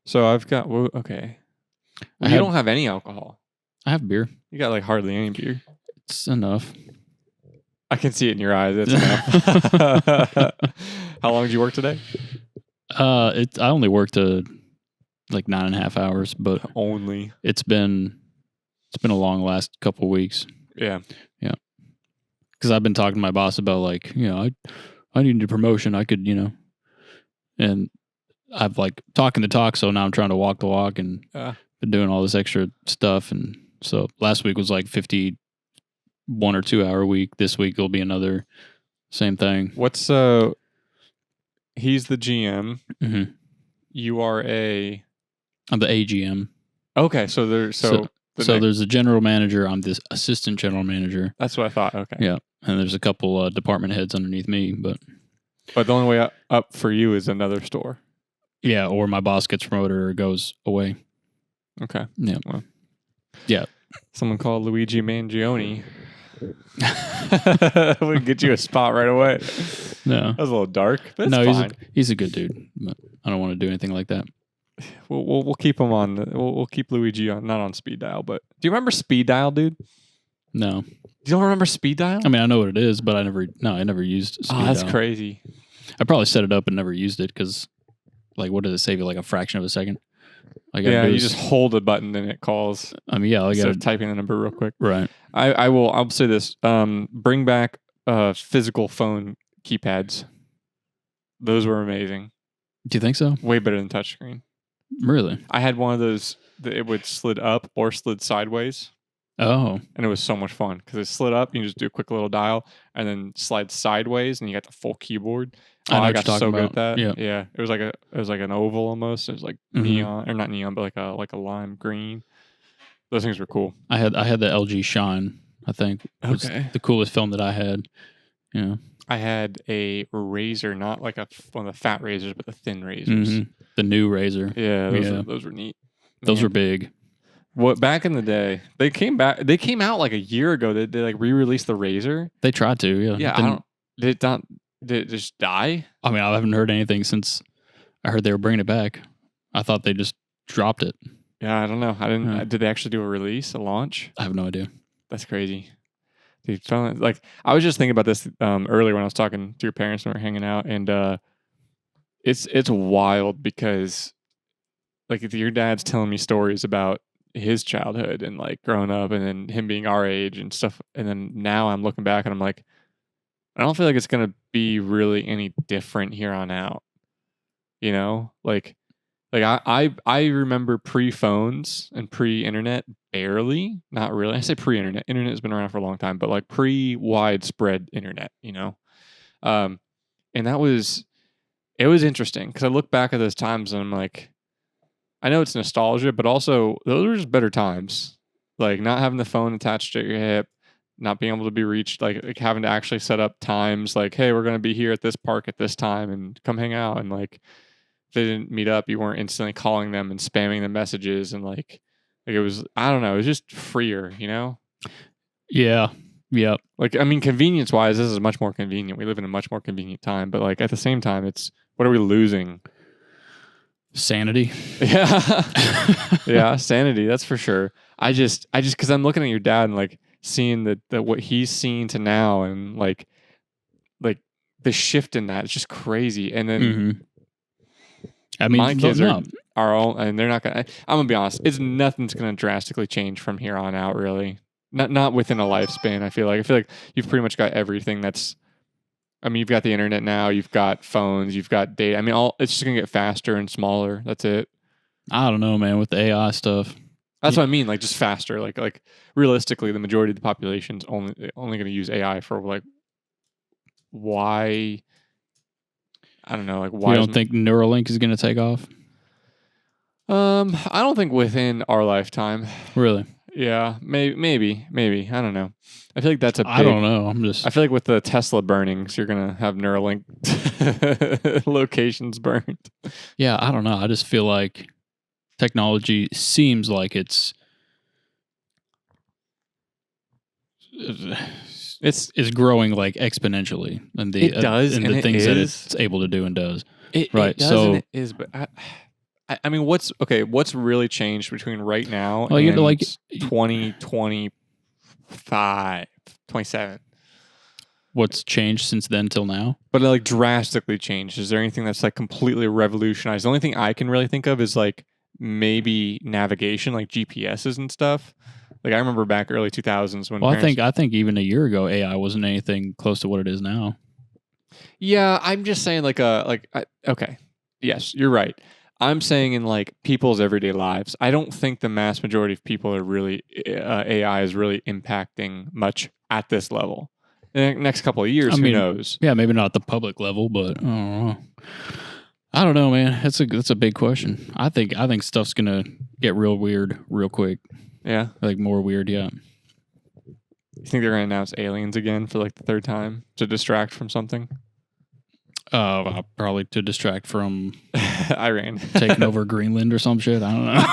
So I've got okay. Well, you don't have any alcohol. I have beer. You got like hardly any beer. It's enough. I can see it in your eyes. That's enough. How long did you work today? I only worked like 9.5 hours, but only it's been a long last couple of weeks. Yeah. Because I've been talking to my boss about like, I need a promotion. I could, and I've like talking the talk. So now I'm trying to walk the walk and been doing all this extra stuff. And so last week was like 51 or 2 hour week. This week will be another same thing. What's he's the GM. Mm-hmm. You are I'm the AGM. Okay, so there's a general manager. I'm this assistant general manager. That's what I thought. Okay. Yeah, and there's a couple department heads underneath me, but the only way up for you is another store. Yeah, or my boss gets promoted or goes away. Okay. Yeah. Well, yeah. Someone called Luigi Mangione. Would get you a spot right away. No, that was a little dark. But it's fine. He's a good dude. But I don't want to do anything like that. We'll keep him on. We'll keep Luigi on, not on speed dial. But do you remember speed dial, dude? No. You don't remember speed dial? I mean, I know what it is, but I never used speed dial. That's crazy. I probably set it up and never used it because, like, what does it save you? Like a fraction of a second? You just hold a button and it calls. I mean, yeah, I got typing the number real quick. Right. I'll say this. Bring back physical phone keypads. Those were amazing. Do you think so? Way better than touchscreen. Really? I had one of those that it would slid up or slid sideways. Oh. And it was so much fun because it slid up, you just do a quick little dial, and then slide sideways, and you got the full keyboard. I got so good at that. Yeah. It was like an oval almost. It was like neon, or not neon, but like a lime green. Those things were cool. I had the LG Shine. I think was the coolest film that I had. Yeah. I had a razor, not like one of the fat razors, but the thin razors. Mm-hmm. The new razor. Yeah, those were neat. Those were big. What back in the day, they came out like a year ago. They like re-released the razor. They tried to, yeah. Yeah, did it just die? I mean, I haven't heard anything since I heard they were bringing it back. I thought they just dropped it. Yeah, I don't know. I didn't. Did they actually do a release, a launch? I have no idea. That's crazy. Dude, like I was just thinking about this earlier when I was talking to your parents when we were hanging out, and it's wild because like if your dad's telling me stories about his childhood and like growing up and then him being our age and stuff, and then now I'm looking back and I'm like, I don't feel like it's gonna be really any different here on out. You know, like I remember pre-phones and pre-internet barely, not really. I say pre-internet. Internet has been around for a long time, but like pre-widespread internet, you know. And it was interesting because I look back at those times and I'm like, I know it's nostalgia, but also those were just better times. Like not having the phone attached to your hip, not being able to be reached, like having to actually set up times like, hey, we're going to be here at this park at this time and come hang out. And like, if they didn't meet up, you weren't instantly calling them and spamming the messages. And like it was, I don't know, it was just freer, you know? Yeah. Yeah. Like, I mean, convenience wise, this is much more convenient. We live in a much more convenient time, but like at the same time, what are we losing? Sanity. Yeah. Yeah, sanity, that's for sure. I just because I'm looking at your dad and like seeing that what he's seen to now and like the shift in that, it's just crazy. And then I mean, my kids are all, and they're not gonna. I'm gonna be honest, nothing's gonna drastically change from here on out, really. Not within a lifespan. I feel like you've pretty much got everything that's. I mean, you've got the internet now, you've got phones, you've got data. I mean, it's just gonna get faster and smaller. That's it. I don't know, man. With the AI stuff, that's what I mean. Like just faster. Like realistically, the majority of the population's only gonna use AI for like why. I don't know. Like why? You don't think Neuralink is gonna take off? I don't think within our lifetime. Really? Yeah, maybe. I don't know. I feel like that's I don't know. I feel like with the Tesla burnings, you're gonna have Neuralink locations burned. Yeah, I don't know. I just feel like technology seems like it's growing like exponentially, and the it does, and the things that it's able to do and does. It does, and it is, but I mean, what's really changed between right now Like, and like 2025, 27? What's changed since then till now? But like drastically changed. Is there anything that's like completely revolutionized? The only thing I can really think of is like maybe navigation, like GPSs and stuff. Like I remember back early 2000s when. Well, I think even a year ago, AI wasn't anything close to what it is now. Yeah, I'm just saying okay, yes, you're right. I'm saying in like people's everyday lives, I don't think the mass majority of people are really AI is really impacting much at this level. In the next couple of years, who knows? Yeah, maybe not at the public level, but I don't know, man. That's a big question. I think stuff's gonna get real weird real quick. Yeah, like more weird. Yeah. You think they're gonna announce aliens again for like the third time to distract from something? Probably to distract from Iran taking over Greenland or some shit. I don't know.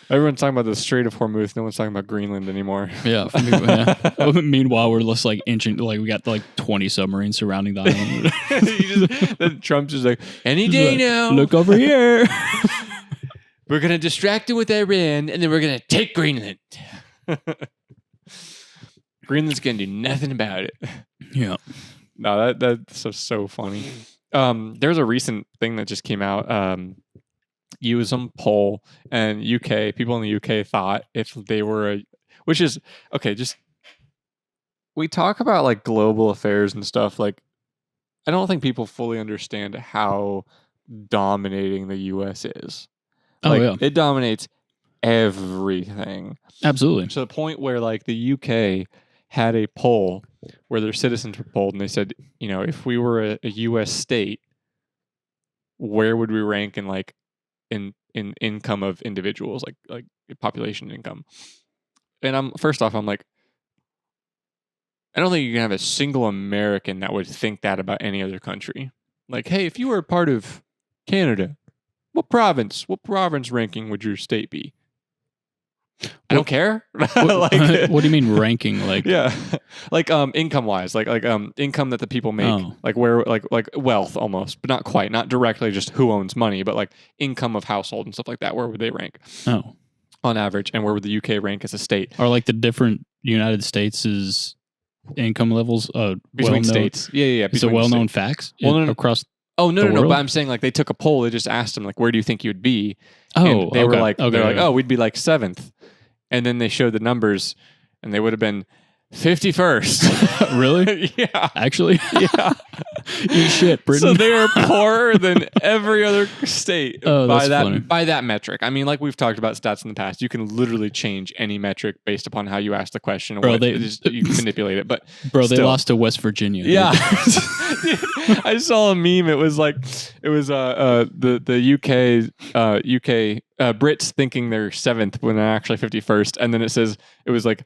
Everyone's talking about the Strait of Hormuz. No one's talking about Greenland anymore. Yeah. Meanwhile, we're just like inching. Like we got like 20 submarines surrounding the island. Trump's just like any day now. Look over here. We're gonna distract it with Iran, and then we're gonna take Greenland. Greenland's gonna do nothing about it. Yeah. No, that's so funny. There's a recent thing that just came out. USAID poll, and people in the UK thought if they were which is okay. Just we talk about like global affairs and stuff. Like, I don't think people fully understand how dominating the US is. Like, yeah, it dominates everything. Absolutely. To the point where like the UK had a poll where their citizens were polled, and they said, if we were a US state, where would we rank in like in income of individuals, like population income? And I'm like, I don't think you can have a single American that would think that about any other country. Like, hey, if you were a part of Canada, what province ranking would your state be? I don't care. What do you mean ranking? Like, yeah, like income wise, like income that the people make, like where like wealth almost, but not quite, not directly just who owns money, but like income of household and stuff like that. Where would they rank? On average, and where would the UK rank as a state? Are like the different United States' income levels between states? Yeah. It's a well-known facts across. Oh no! But I'm saying like they took a poll. They just asked them like, where do you think you'd be? And they were like, oh, we'd be like 7th. And then they showed the numbers, and they would have been 51st. Really? Yeah. Actually? Yeah. You shit, Britain. So they are poorer than every other state by that metric. I mean, like we've talked about stats in the past, you can literally change any metric based upon how you ask the question. Bro, you can manipulate it. But they lost to West Virginia. Yeah. I saw a meme. It was the UK Brits thinking they're 7th when they're actually 51st, and then it was like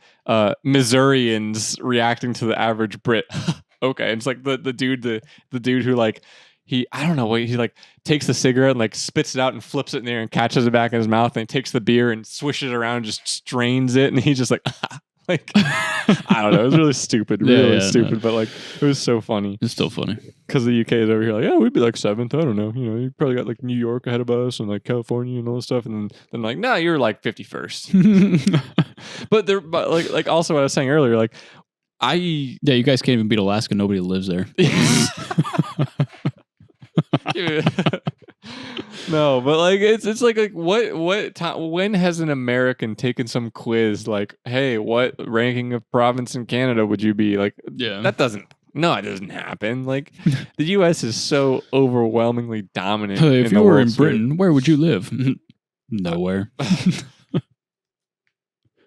Missourians reacting to the average Brit. Okay, it's like the dude who like I don't know, he like takes the cigarette and like spits it out and flips it in there and catches it back in his mouth, and he takes the beer and swishes it around and just strains it, and he's just like like I don't know, it was really stupid, but like it was so funny. It's still funny because the UK is over here like, yeah, we'd be like 7th. I don't know, you probably got like New York ahead of us and like California and all this stuff, and then like, nah, you're like 51st. but like also what I was saying earlier, like you guys can't even beat Alaska. Nobody lives there. No, but like it's like what time, when has an American taken some quiz like, hey, what ranking of province in Canada would you be? Like, yeah, it doesn't happen. Like, the US is so overwhelmingly dominant. If you were in Britain, where would you live? Nowhere. I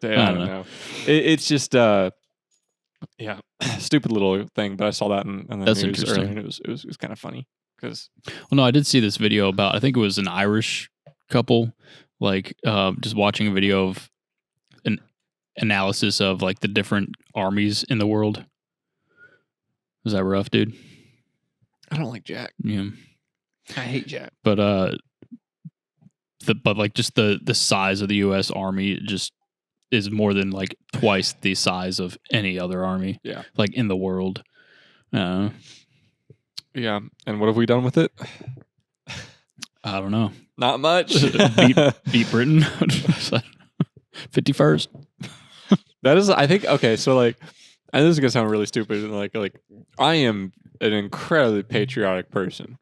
don't know. It's just stupid little thing, but I saw that in the news earlier, and it was kind of funny. Well, no, I did see this video about, I think it was an Irish couple, like just watching a video of an analysis of like the different armies in the world. Was that rough, dude? I don't like Jack. Yeah, I hate Jack. But like just the size of the U.S. Army just is more than like twice the size of any other army. Yeah, like in the world. Yeah, and what have we done with it? I don't know. Not much. beat Britain. 51st. That is, I think. Okay, so like, and this is gonna sound really stupid. And like I am an incredibly patriotic person.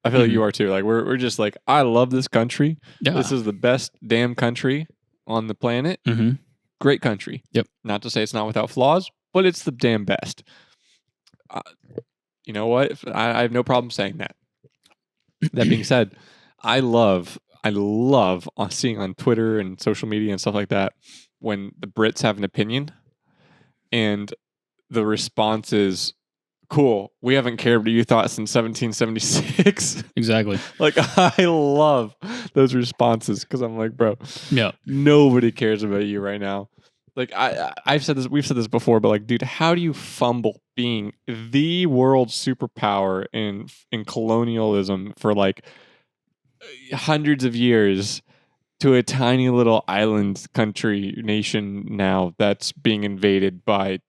I feel like you are too. Like we're just like, I love this country. Yeah. This is the best damn country on the planet. Mm-hmm. Great country. Yep. Not to say it's not without flaws, but it's the damn best. You know what? I have no problem saying that. That being said, I love seeing on Twitter and social media and stuff like that when the Brits have an opinion and the response is, cool, we haven't cared what you thought since 1776. Exactly. Like, I love those responses because I'm like, bro, yeah, nobody cares about you right now. Like, I've said this, we've said this before, but like, dude, how do you fumble being the world superpower in colonialism for like hundreds of years to a tiny little island country nation now that's being invaded by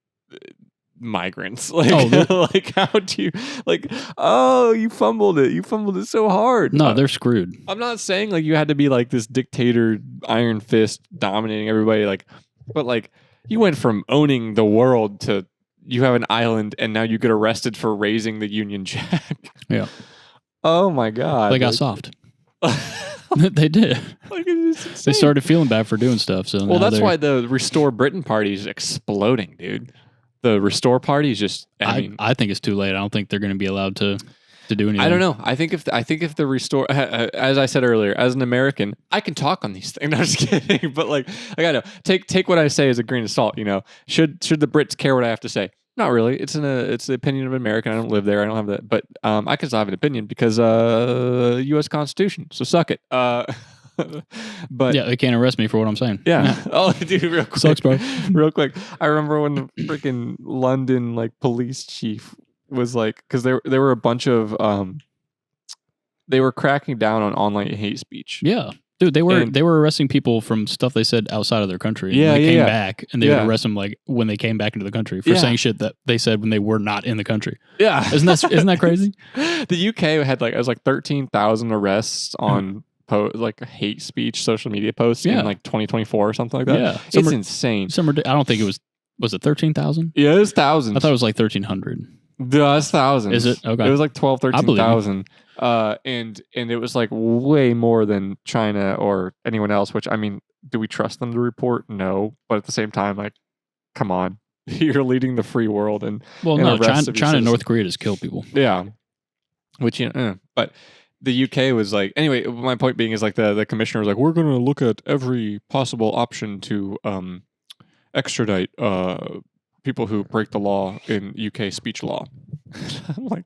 migrants? Like, like, how do you, like, oh, you fumbled it so hard. No, they're screwed. I'm not saying like you had to be like this dictator, iron fist dominating everybody, like, but like you went from owning the world to you have an island and now you get arrested for raising the Union Jack. Yeah. Oh my God. They got soft. They did. Like, they started feeling bad for doing stuff. So well, that's why the Restore Britain party is exploding, dude. The Restore Party is just. I mean, I think it's too late. I don't think they're going to be allowed to do anything. I don't know. I think if the Restore, as I said earlier, as an American, I can talk on these things. No, I'm just kidding. But like I know, take what I say as a grain of salt. You know, should the Brits care what I have to say? Not really. It's the opinion of an American. I don't live there. I don't have that. But I can still have an opinion because U.S. Constitution. So suck it. But yeah, they can't arrest me for what I'm saying. Yeah. Oh, dude, real quick. Sucks, bro. Real quick. I remember when the freaking London like police chief was like, because there were a bunch of they were cracking down on online hate speech. Yeah. Dude, they were arresting people from stuff they said outside of their country. Yeah, and they came back, and they would arrest them like when they came back into the country for Yeah. saying shit that they said when they were not in the country. Yeah. Isn't that crazy? The UK had like, it was like 13,000 arrests on like hate speech social media posts in like 2024 or something like that. Yeah. It's insane. I don't think it was it 13,000? Yeah, it was thousands. I thought it was like 1,300. That's thousands. Is it? Okay. It was like 12, 13,000. And it was like way more than China or anyone else, which, I mean, do we trust them to report? No. But at the same time, like, come on. You're leading the free world. And no, China and North Korea just kill people. Yeah. Which, you know, but the UK was like, anyway, my point being is like the commissioner was like, we're going to look at every possible option to extradite people who break the law in UK speech law. I'm like,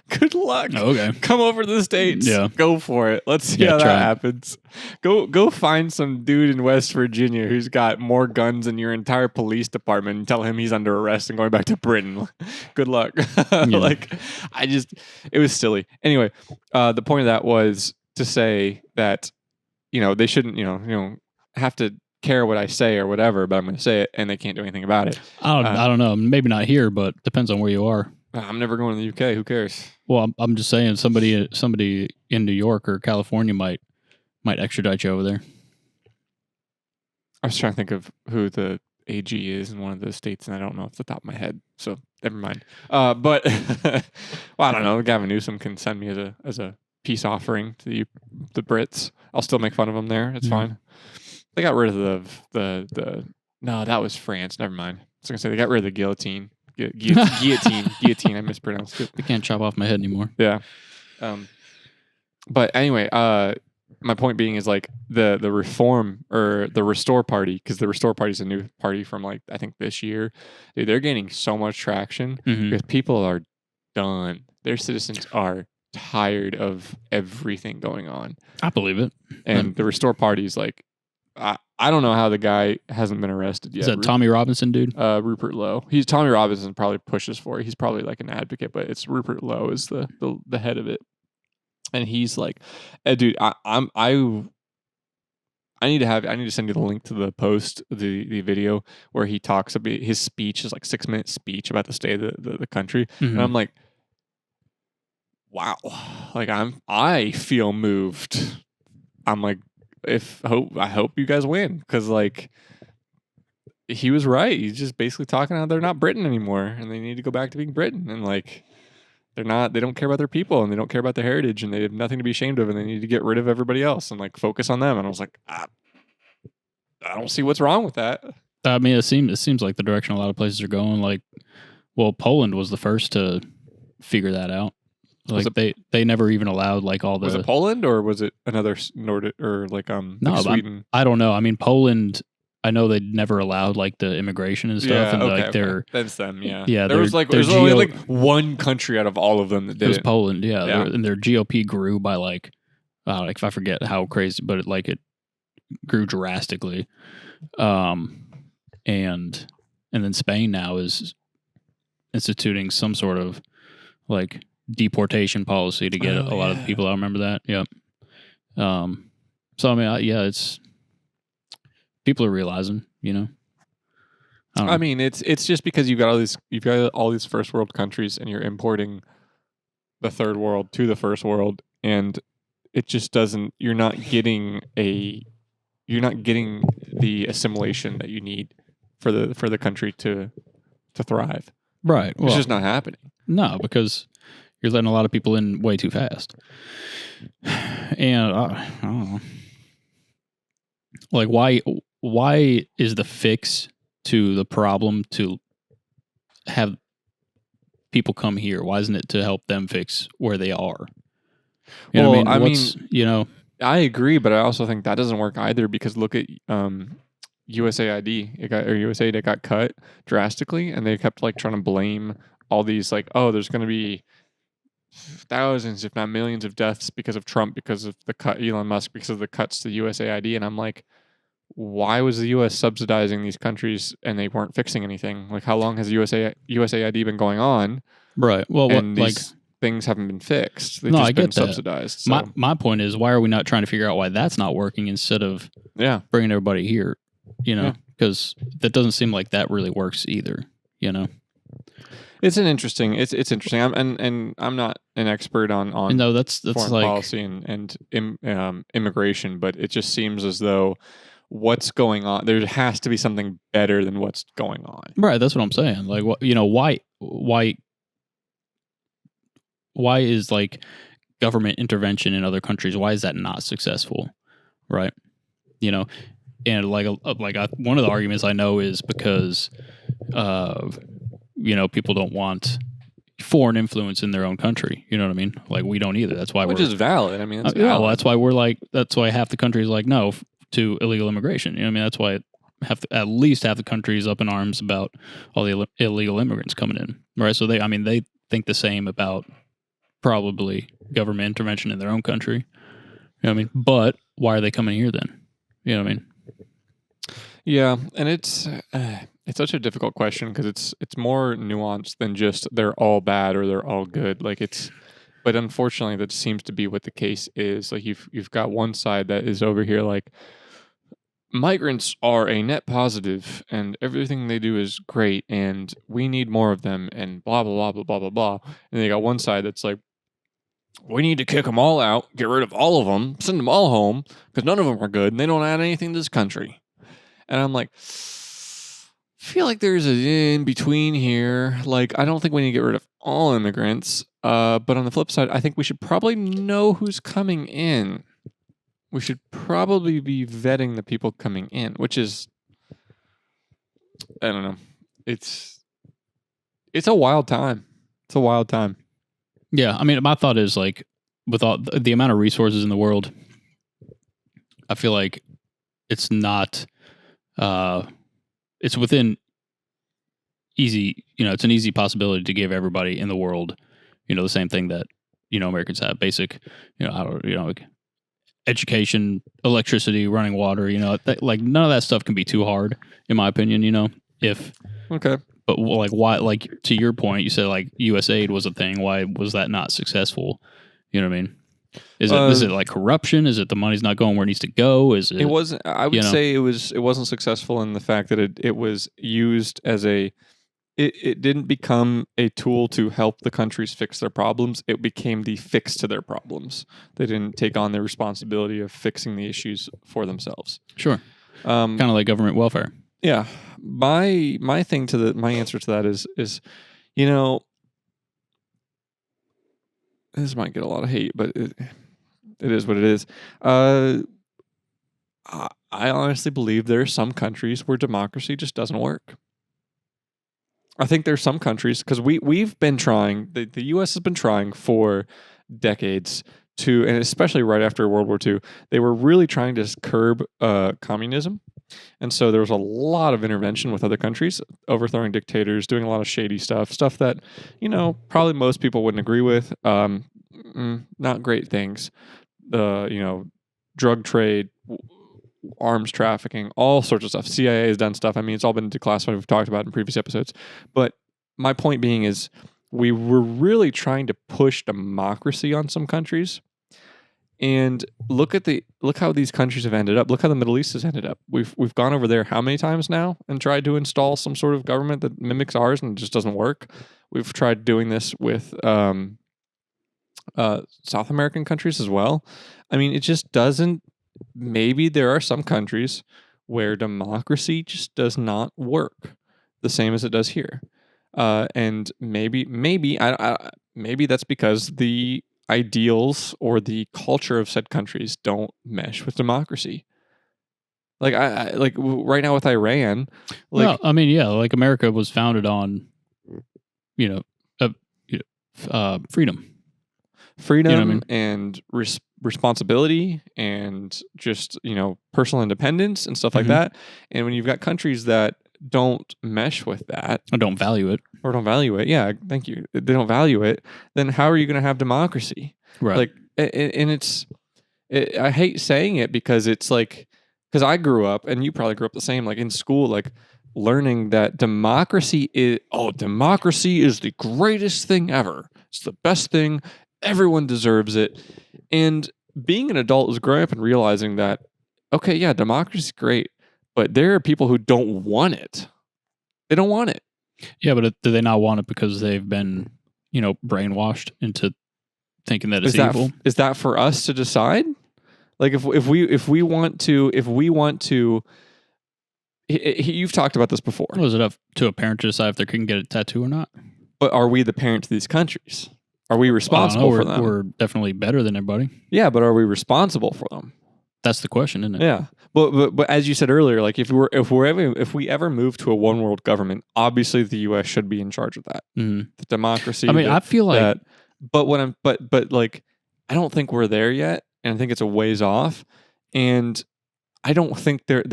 good luck. Okay. Come over to the States. Yeah. Go for it. Let's see how that happens. Go find some dude in West Virginia who's got more guns than your entire police department and tell him he's under arrest and going back to Britain. Good luck. Like, it was silly. Anyway, the point of that was to say that, you know, they shouldn't, you know, have to care what I say or whatever, but I'm going to say it and they can't do anything about it. I don't know. Maybe not here, but depends on where you are. I'm never going to the UK. Who cares? Well, I'm just saying somebody in New York or California might extradite you over there. I was trying to think of who the AG is in one of those states, and I don't know off the top of my head. So never mind. But well, I don't know. Gavin Newsom can send me as a peace offering to the Brits. I'll still make fun of them there. It's fine. They got rid of the no, that was France. Never mind. I was gonna say they got rid of the guillotine. Guillotine. I mispronounced it. They can't chop off my head anymore. Yeah. But anyway, my point being is like the reform or the Restore Party, because the Restore Party is a new party from like I think this year. Dude, they're gaining so much traction because people are done. Their citizens are tired of everything going on. I believe it. And the Restore Party is like, I don't know how the guy hasn't been arrested yet. Is that Tommy Robinson, dude? Rupert Lowe. Tommy Robinson probably pushes for it. He's probably like an advocate, but it's Rupert Lowe is the head of it. And he's like, dude, I need to send you the link to the post, the video where he talks about his speech is like 6-minute speech about the state of the country. And I'm like, wow, like I feel moved. I'm like, I hope you guys win, because like he was right. He's just basically talking how they're not Britain anymore and they need to go back to being Britain, and like they don't care about their people and they don't care about their heritage and they have nothing to be ashamed of and they need to get rid of everybody else and like focus on them. And I was like, I don't see what's wrong with that. I mean, it seems like the direction a lot of places are going. Like, well, Poland was the first to figure that out. Like they never even allowed like all the. Was it Poland or was it another Nordic or like no, like Sweden? I don't know. I mean, Poland. I know they never allowed like the immigration and stuff, Yeah, and okay, like their that's them. Yeah, yeah. There was only like one country out of all of them that did it. Was Poland. Yeah, Yeah. And their GOP grew by like I forget how crazy, but it grew drastically. And then Spain now is instituting some sort of like deportation policy to get a lot of the people. I remember that. Yep. So I mean, it's people are realizing, you know. I mean, it's just because you've got all these first world countries and you're importing the third world to the first world, and it just doesn't. You're not getting the assimilation that you need for the country to thrive. Right. Well, it's just not happening. No, because you're letting a lot of people in way too fast. And I don't know. Like, why is the fix to the problem to have people come here? Why isn't it to help them fix where they are? You know what I mean, you know, I agree, but I also think that doesn't work either, because look at USAID. USAID, it got cut drastically, and they kept like trying to blame all these like, oh, there's going to be thousands, if not millions, of deaths because of Trump, because of the cut, Elon Musk, because of the cuts to USAID, and I'm like, why was the U.S. subsidizing these countries and they weren't fixing anything? Like, how long has USAID been going on? Right. Well, and these things haven't been fixed. They've just been subsidized. So. My point is, why are we not trying to figure out why that's not working instead of bringing everybody here? You know, because that doesn't seem like that really works either. You know, it's interesting. I'm not an expert on no, that's foreign like policy and immigration, but it just seems as though what's going on, there has to be something better than what's going on. Right. That's what I'm saying. Like, what, you know, why is like government intervention in other countries? Why is that not successful? Right. You know, and one of the arguments I know is because, you know, people don't want foreign influence in their own country. You know what I mean? Like, we don't either. That's why which is valid. I mean, that's valid. Well, that's why half the country is like, no to illegal immigration. You know what I mean? That's why at least half the country is up in arms about all the illegal immigrants coming in. Right. So they think the same about probably government intervention in their own country. You know what I mean? But why are they coming here then? You know what I mean? Yeah, and it's such a difficult question because it's more nuanced than just they're all bad or they're all good. Like but unfortunately, that seems to be what the case is. Like you've got one side that is over here like, migrants are a net positive and everything they do is great and we need more of them and blah blah blah blah blah blah blah. And they got one side that's like, we need to kick them all out, get rid of all of them, send them all home because none of them are good and they don't add anything to this country. And I'm like, I feel like there's an in between here. Like, I don't think we need to get rid of all immigrants. But on the flip side, I think we should probably know who's coming in. We should probably be vetting the people coming in, which is, I don't know. It's a wild time. It's a wild time. Yeah. I mean, my thought is like, with all the amount of resources in the world, I feel like it's not, it's within easy, you know, it's an easy possibility to give everybody in the world, you know, the same thing that, you know, Americans have, basic, you know, like education, electricity, running water, you know, like none of that stuff can be too hard, in my opinion, you know, but like, why, like to your point, you said like USAID was a thing. Why was that not successful? You know what I mean? Is it like corruption? Is it the money's not going where it needs to go? Is it? It wasn't. I would say it wasn't successful in the fact that it was used as a it didn't become a tool to help the countries fix their problems. It became the fix to their problems. They didn't take on the responsibility of fixing the issues for themselves. Sure. Kind of like government welfare. Yeah. My answer to that is, you know, this might get a lot of hate, but it is what it is. I honestly believe there are some countries where democracy just doesn't work. I think there's some countries, because we've been trying, the U.S. has been trying for decades to, and especially right after World War II, they were really trying to curb communism. And so there was a lot of intervention with other countries, overthrowing dictators, doing a lot of shady stuff that, probably most people wouldn't agree with. Not great things. Drug trade, arms trafficking, all sorts of stuff. CIA has done stuff. I mean, it's all been declassified. We've talked about it in previous episodes. But my point being is we were really trying to push democracy on some countries. And look how these countries have ended up. Look how the Middle East has ended up. We've gone over there how many times now and tried to install some sort of government that mimics ours, and it just doesn't work. We've tried doing this with South American countries as well. I mean, it just doesn't. Maybe there are some countries where democracy just does not work the same as it does here, and maybe that's because the ideals or the culture of said countries don't mesh with democracy. Like like right now with Iran. Well, I mean, yeah, like America was founded on, freedom. Freedom, I mean? And responsibility, and just personal independence and stuff like that. And when you've got countries that don't mesh with that, or don't value it, yeah, thank you, they don't value it, then how are you going to have democracy? Right. Like, and I hate saying it because it's like, because I grew up, and you probably grew up the same, like in school, like learning that democracy is the greatest thing ever. It's the best thing. Everyone deserves it. And being an adult is growing up and realizing that, okay, yeah, democracy is great, but there are people who don't want it. They don't want it. Yeah, but do they not want it because they've been, brainwashed into thinking that it's evil? Is that for us to decide? Like if we want to, you've talked about this before. Well, is it up to a parent to decide if they can get a tattoo or not? But are we the parent to these countries? Are we responsible for them? We're definitely better than everybody. Yeah, but are we responsible for them? That's the question, isn't it? Yeah, but as you said earlier, like if we ever move to a one world government, obviously the U.S. should be in charge of that. Mm-hmm. The democracy. I mean, I feel like that. But like, I don't think we're there yet, and I think it's a ways off. And I don't think they're.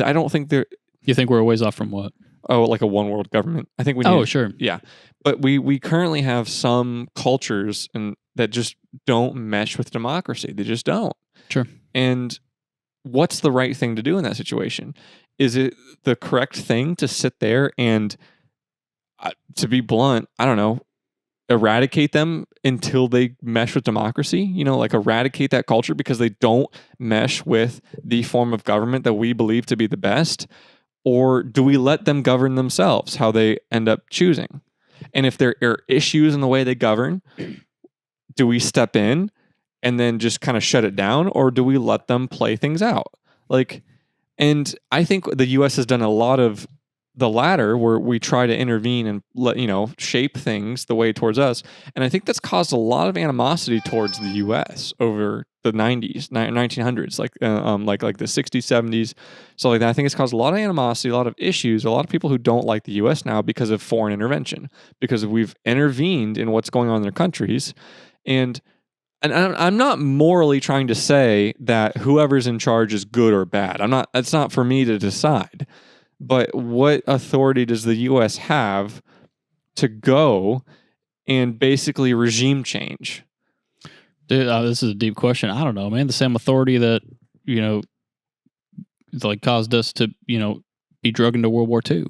You think we're a ways off from what? Oh, like a one world government. I think we need. Oh, sure. Yeah. But we currently have some cultures that just don't mesh with democracy. They just don't. Sure. And what's the right thing to do in that situation? Is it the correct thing to sit there and, to be blunt, I don't know, eradicate them until they mesh with democracy? Like eradicate that culture because they don't mesh with the form of government that we believe to be the best? Or do we let them govern themselves, how they end up choosing? And if there are issues in the way they govern, do we step in and then just kind of shut it down? Or do we let them play things out? And I think the U.S. has done a lot of the latter, where we try to intervene and shape things the way towards us. And I think that's caused a lot of animosity towards the U.S. over the 1900s, like the 60s, 70s, so like that. I think it's caused a lot of animosity, a lot of issues, a lot of people who don't like the U.S. now because of foreign intervention, because we've intervened in what's going on in their countries. And I'm not morally trying to say that whoever's in charge is good or bad. It's not for me to decide. But what authority does the U.S. have to go and basically regime change? Dude, this is a deep question. I don't know, man. The same authority that, caused us to, be drugged into World War II.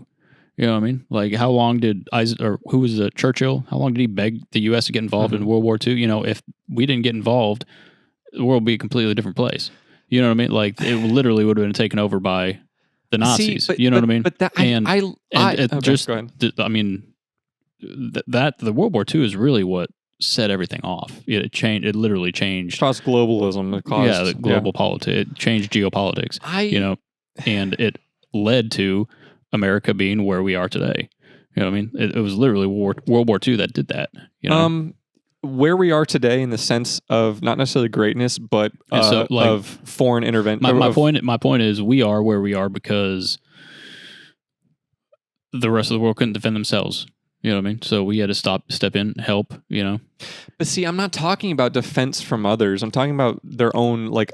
You know what I mean? Like, how long did who was it, Churchill? How long did he beg the U.S. to get involved in World War II? If we didn't get involved, the world would be a completely different place. You know what I mean? Like, it literally would have been taken over by the Nazis. What I mean? Go ahead. the World War II is really what set everything off. It changed. It literally changed. Caused globalism. It caused the global politics. It changed geopolitics. And it led to America being where we are today. You know what I mean? It was literally World War II that did that. You know? Where we are today in the sense of not necessarily greatness, but of foreign intervention. My point is we are where we are because the rest of the world couldn't defend themselves. You know what I mean? So we had to step in, help, you know? But see, I'm not talking about defense from others. I'm talking about their own, like,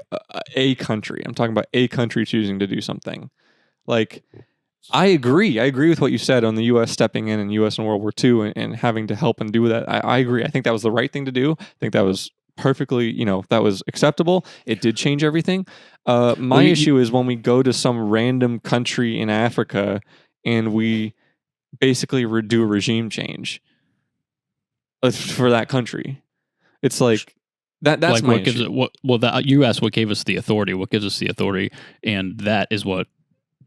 a country. I'm talking about a country choosing to do something. Like, I agree. I agree with what you said on the U.S. stepping in and U.S. in World War II and having to help and do that. I agree. I think that was the right thing to do. I think that was perfectly, that was acceptable. It did change everything. My issue is when we go to some random country in Africa and we basically do a regime change for that country. It's like that's like my what issue. You asked what gave us the authority. What gives us the authority? And that is what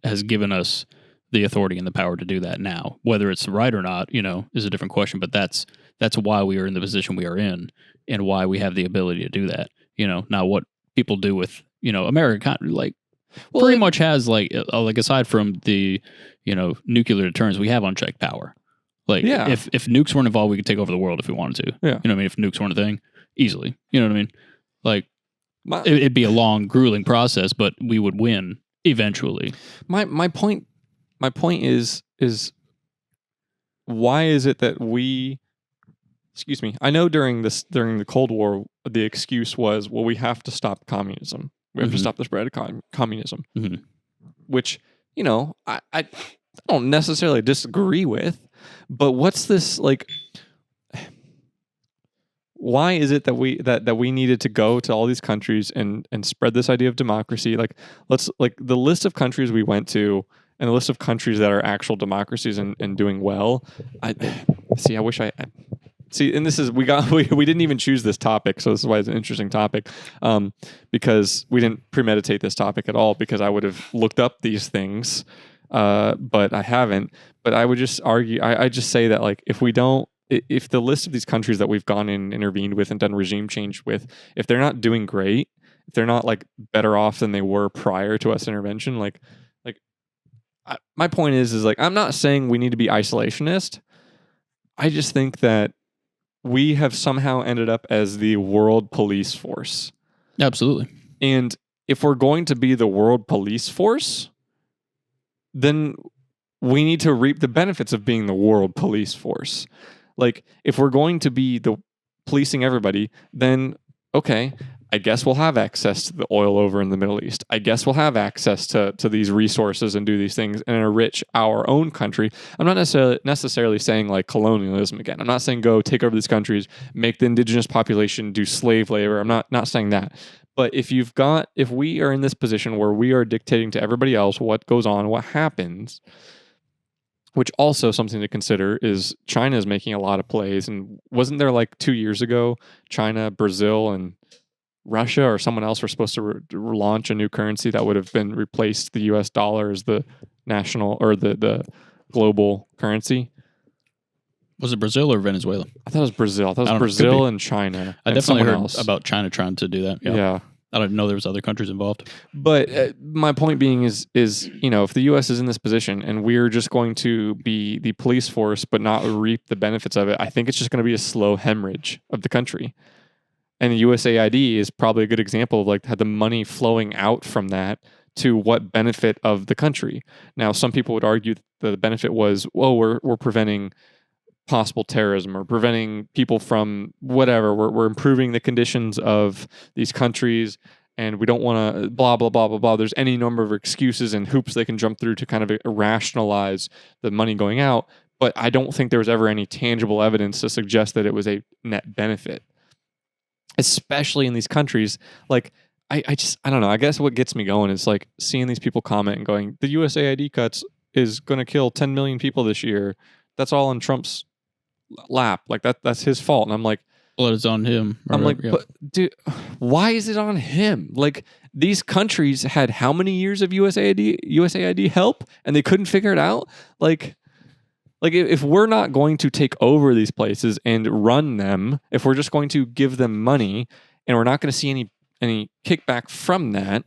has given us the authority and the power to do that now. Whether it's right or not, is a different question. But that's why we are in the position we are in, and why we have the ability to do that. Now what people do with America, pretty much has like aside from the nuclear deterrence, we have unchecked power. If nukes weren't involved, we could take over the world if we wanted to. Yeah. You know what I mean? If nukes weren't a thing, easily. You know what I mean? It'd be a long, grueling process, but we would win eventually. My point is why is it that excuse me, I know during the Cold War the excuse was, well, we have to stop communism. We have to stop the spread of communism. Mm-hmm. Which, I don't necessarily disagree with, but what's this like? Why is it that we needed to go to all these countries and spread this idea of democracy? Let's the list of countries we went to and the list of countries that are actual democracies and doing well. I wish I see. And this is we didn't even choose this topic, so this is why it's an interesting topic, because we didn't premeditate this topic at all. Because I would have looked up these things, but I haven't. But I would just argue. I just say that if the list of these countries that we've gone in and intervened with and done regime change with, if they're not doing great, if they're not better off than they were prior to us intervention, my point is I'm not saying we need to be isolationist. I just think that we have somehow ended up as the world police force. Absolutely. And if we're going to be the world police force, then we need to reap the benefits of being the world police force. If we're going to be the policing everybody, then okay, I guess we'll have access to the oil over in the Middle East. I guess we'll have access to these resources and do these things and enrich our own country. I'm not necessarily saying colonialism again. I'm not saying go take over these countries, make the indigenous population do slave labor. I'm not saying that. But if we are in this position where we are dictating to everybody else what goes on, what happens, which also something to consider is China is making a lot of plays. And wasn't there 2 years ago, China, Brazil, and Russia or someone else were supposed to launch a new currency that would have been replaced the US dollar as the national or the global currency? Was it Brazil or Venezuela? I thought it was Brazil. I thought it was Brazil and China. I definitely heard about China trying to do that. Yeah. I didn't know there was other countries involved. But my point being is if the U.S. is in this position and we're just going to be the police force but not reap the benefits of it, I think it's just going to be a slow hemorrhage of the country. And the USAID is probably a good example of how the money flowing out from that to what benefit of the country. Now, some people would argue that the benefit was, we're preventing possible terrorism or preventing people from whatever. We're improving the conditions of these countries and we don't want to blah, blah, blah, blah, blah. There's any number of excuses and hoops they can jump through to kind of rationalize the money going out. But I don't think there was ever any tangible evidence to suggest that it was a net benefit, especially in these countries. I don't know. I guess what gets me going is seeing these people comment and going, the USAID cuts is going to kill 10 million people this year. That's all in Trump's lap. That's his fault. And I'm like, well, it's on him. But dude, why is it on him? These countries had how many years of USAID help and they couldn't figure it out? Like if we're not going to take over these places and run them, if we're just going to give them money and we're not going to see any kickback from that,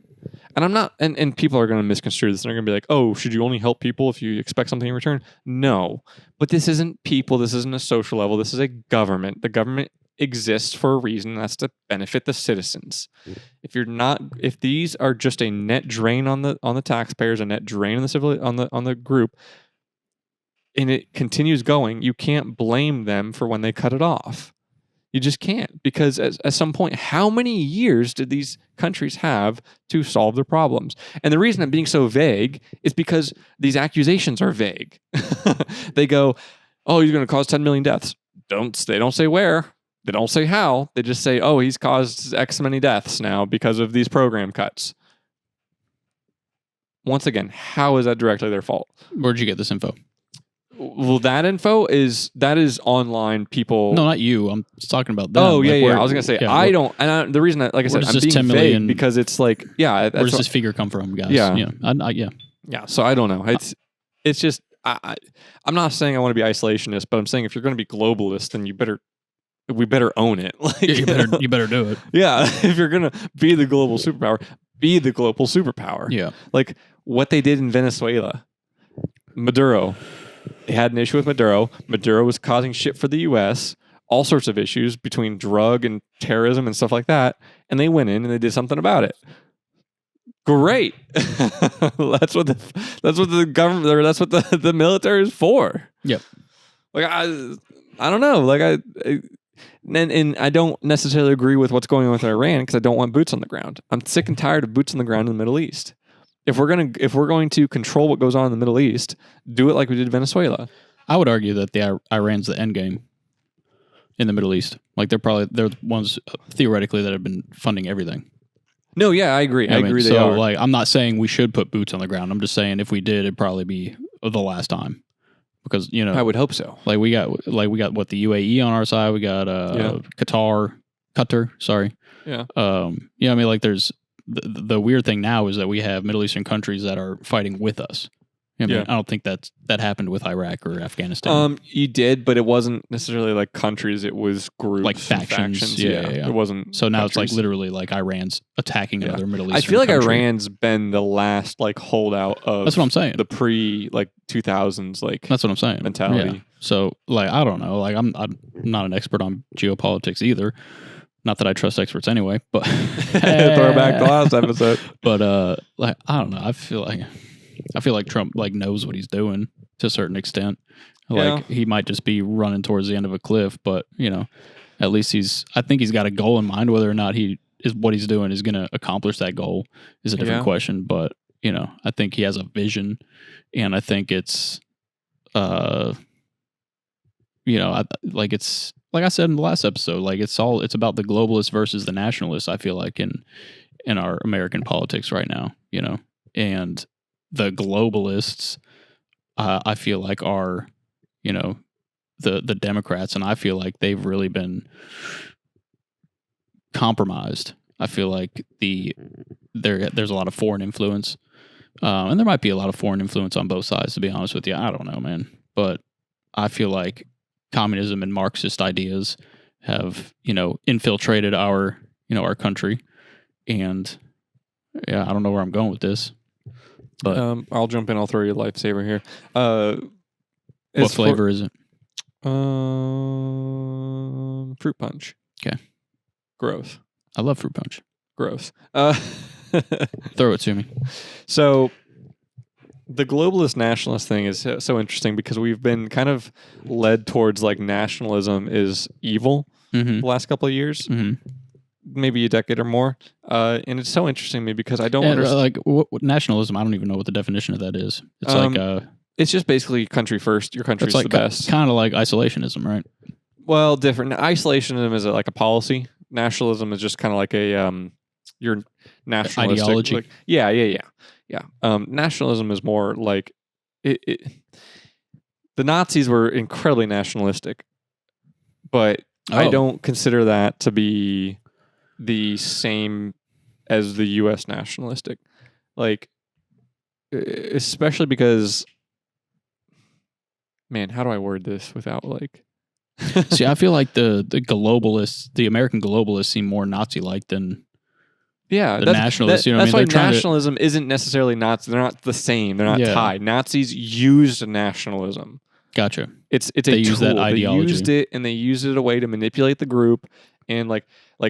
and I'm not, and people are going to misconstrue this and they're going to be like, oh, should you only help people if you expect something in return? No, but this isn't people. This isn't a social level. This is a government. The government exists for a reason. That's to benefit the citizens. If these are just a net drain on the taxpayers, a net drain on the group, and it continues going, you can't blame them for when they cut it off. You just can't, because at some point, how many years did these countries have to solve their problems? And the reason I'm being so vague is because these accusations are vague. They go, oh, he's going to cause 10 million deaths. They don't say where. They don't say how. They just say, oh, he's caused X many deaths now because of these program cuts. Once again, how is that directly their fault? Where'd you get this info? Well, that info is online. People. No, not you. I'm just talking about them. Oh like, yeah. I was gonna say I don't. And the reason that, like I said, I'm being vague because it's like, yeah. Where does this figure come from, guys? Yeah. Yeah. So I don't know. It's just I'm not saying I want to be isolationist, but I'm saying if you're going to be globalist, then we better own it. Like, you better do it. Yeah. If you're gonna be the global superpower, be the global superpower. Yeah. Like what they did in Venezuela, Maduro. They had an issue with Maduro. Maduro was causing shit for the U.S., all sorts of issues between drug and terrorism and stuff like that. And they went in and they did something about it. Great. That's what the government, or that's what the military is for. Yep. Like I don't know. Like and I don't necessarily agree with what's going on with Iran because I don't want boots on the ground. I'm sick and tired of boots on the ground in the Middle East. If we're going to control what goes on in the Middle East, do it like we did Venezuela. I would argue that the Iran's the end game in the Middle East. Like they're the ones theoretically that have been funding everything. No, yeah, I agree. I agree. They are. Like, I'm not saying we should put boots on the ground. I'm just saying if we did, it'd probably be the last time, because I would hope so. Like we got what, the UAE on our side. We got Qatar. Sorry. Yeah. I mean, like there's. The weird thing now is that we have Middle Eastern countries that are fighting with us. I don't think that happened with Iraq or Afghanistan. You did, but it wasn't necessarily like countries. It was groups, like factions. Yeah. It wasn't. So now countries. It's like literally like Iran's attacking another Middle Eastern. I feel like country. Iran's been the last like holdout of. That's what I'm saying. The pre 2000s like. That's what I'm saying. Mentality. Yeah. So like I don't know. Like I'm not an expert on geopolitics either. Not that I trust experts anyway, but throwback to last episode. But like I don't know. I feel like Trump like knows what he's doing to a certain extent. Like he might just be running towards the end of a cliff, but at least I think he's got a goal in mind. Whether or not what he's doing is going to accomplish that goal is a different question. But I think he has a vision, and I think it's it's like I said in the last episode, like it's about the globalists versus the nationalists. I feel like in our American politics right now, and the globalists, I feel like are, the Democrats, and I feel like they've really been compromised. I feel like there's a lot of foreign influence, and there might be a lot of foreign influence on both sides. To be honest with you, I don't know, man, but I feel like communism and Marxist ideas have, infiltrated our country, and I don't know where I'm going with this, but I'll jump in. I'll throw you a lifesaver here. What flavor is it? Fruit punch. Okay. Gross. I love fruit punch. Gross. Throw it to me. So the globalist nationalist thing is so interesting because we've been kind of led towards like nationalism is evil the last couple of years, maybe a decade or more. And it's so interesting to me because I don't understand. Like what nationalism, I don't even know what the definition of that is. It's it's just basically country first. Your country's like the best. Kind of like isolationism, right? Well, different. Isolationism is like a policy. Nationalism is just kind of like a your nationalistic ideology. Like, yeah. Nationalism is more like it. The Nazis were incredibly nationalistic, but I don't consider that to be the same as the U.S. nationalistic. Like, especially because man, how do I word this without like? See, I feel like the globalists, the American globalists, seem more Nazi-like than Yeah, the nationalists. You know what I that's mean? why They're trying to. nationalism isn't necessarily Nazi. They're not the same. They're not Yeah. tied. Nazis used nationalism. Gotcha. It's a They tool. use that They ideology. used it, and they used it a way to manipulate the group. And like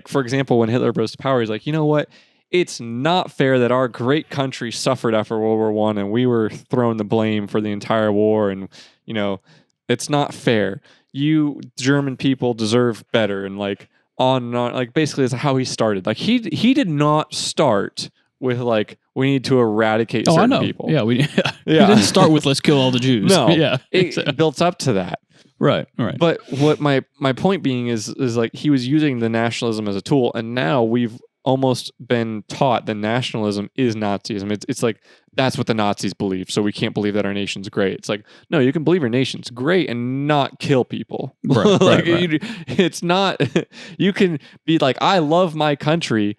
for example, when Hitler rose to power, he's like, you know what? It's not fair that our great country suffered after World War I, and we were thrown the blame for the entire war. And you know, it's not fair. You German people deserve better. And like on and on. Like basically, that's how he started. Like he did not start with like we need to eradicate I certain know. people. Yeah, we Yeah. didn't start with let's kill all the Jews. No, Yeah, it built up to that. right. But what my point being is like he was using the nationalism as a tool, and now we've almost been taught that nationalism is Nazism. It's like that's what the Nazis believe, so we can't believe that our nation's great. It's like no, you can believe your nation's great and not kill people. Right, like right. it's not. You can be like, I love my country.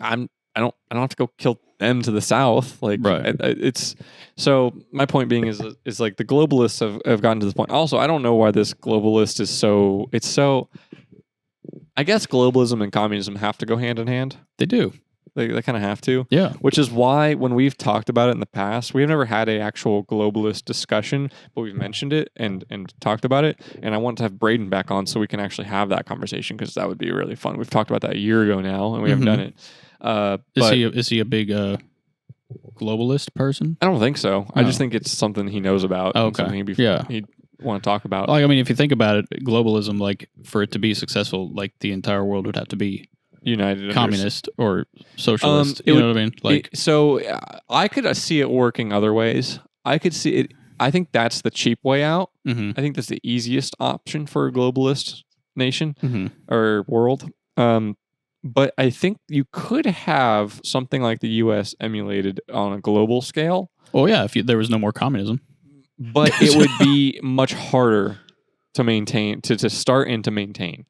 I don't have to go kill them to the south. Like Right. it's so my point being is like the globalists have gotten to this point. Also, I don't know why this globalist is so I guess globalism and communism have to go hand in hand. They do. They kind of have to. Yeah. Which is why when we've talked about it in the past, we've never had an actual globalist discussion, but we've mentioned it and talked about it. And I want to have Braden back on so we can actually have that conversation because that would be really fun. We've talked about that a year ago now and we haven't done it. Is he a big globalist person? I don't think so. I No. just think it's something he knows about. Oh, and okay. something he'd want to talk about. Like, I mean, if you think about it, globalism, like for it to be successful, like the entire world would have to be United under- communist or socialist. it You would- know what I mean? Like, I could see it working other ways. I could see it. I think that's the cheap way out. mhm, I think that's the easiest option for a globalist nation mhm. or world. But I think you could have something like the U.S. emulated on a global scale, Well, yeah, if there was no more communism. but it would be much harder to maintain, to start and to maintain.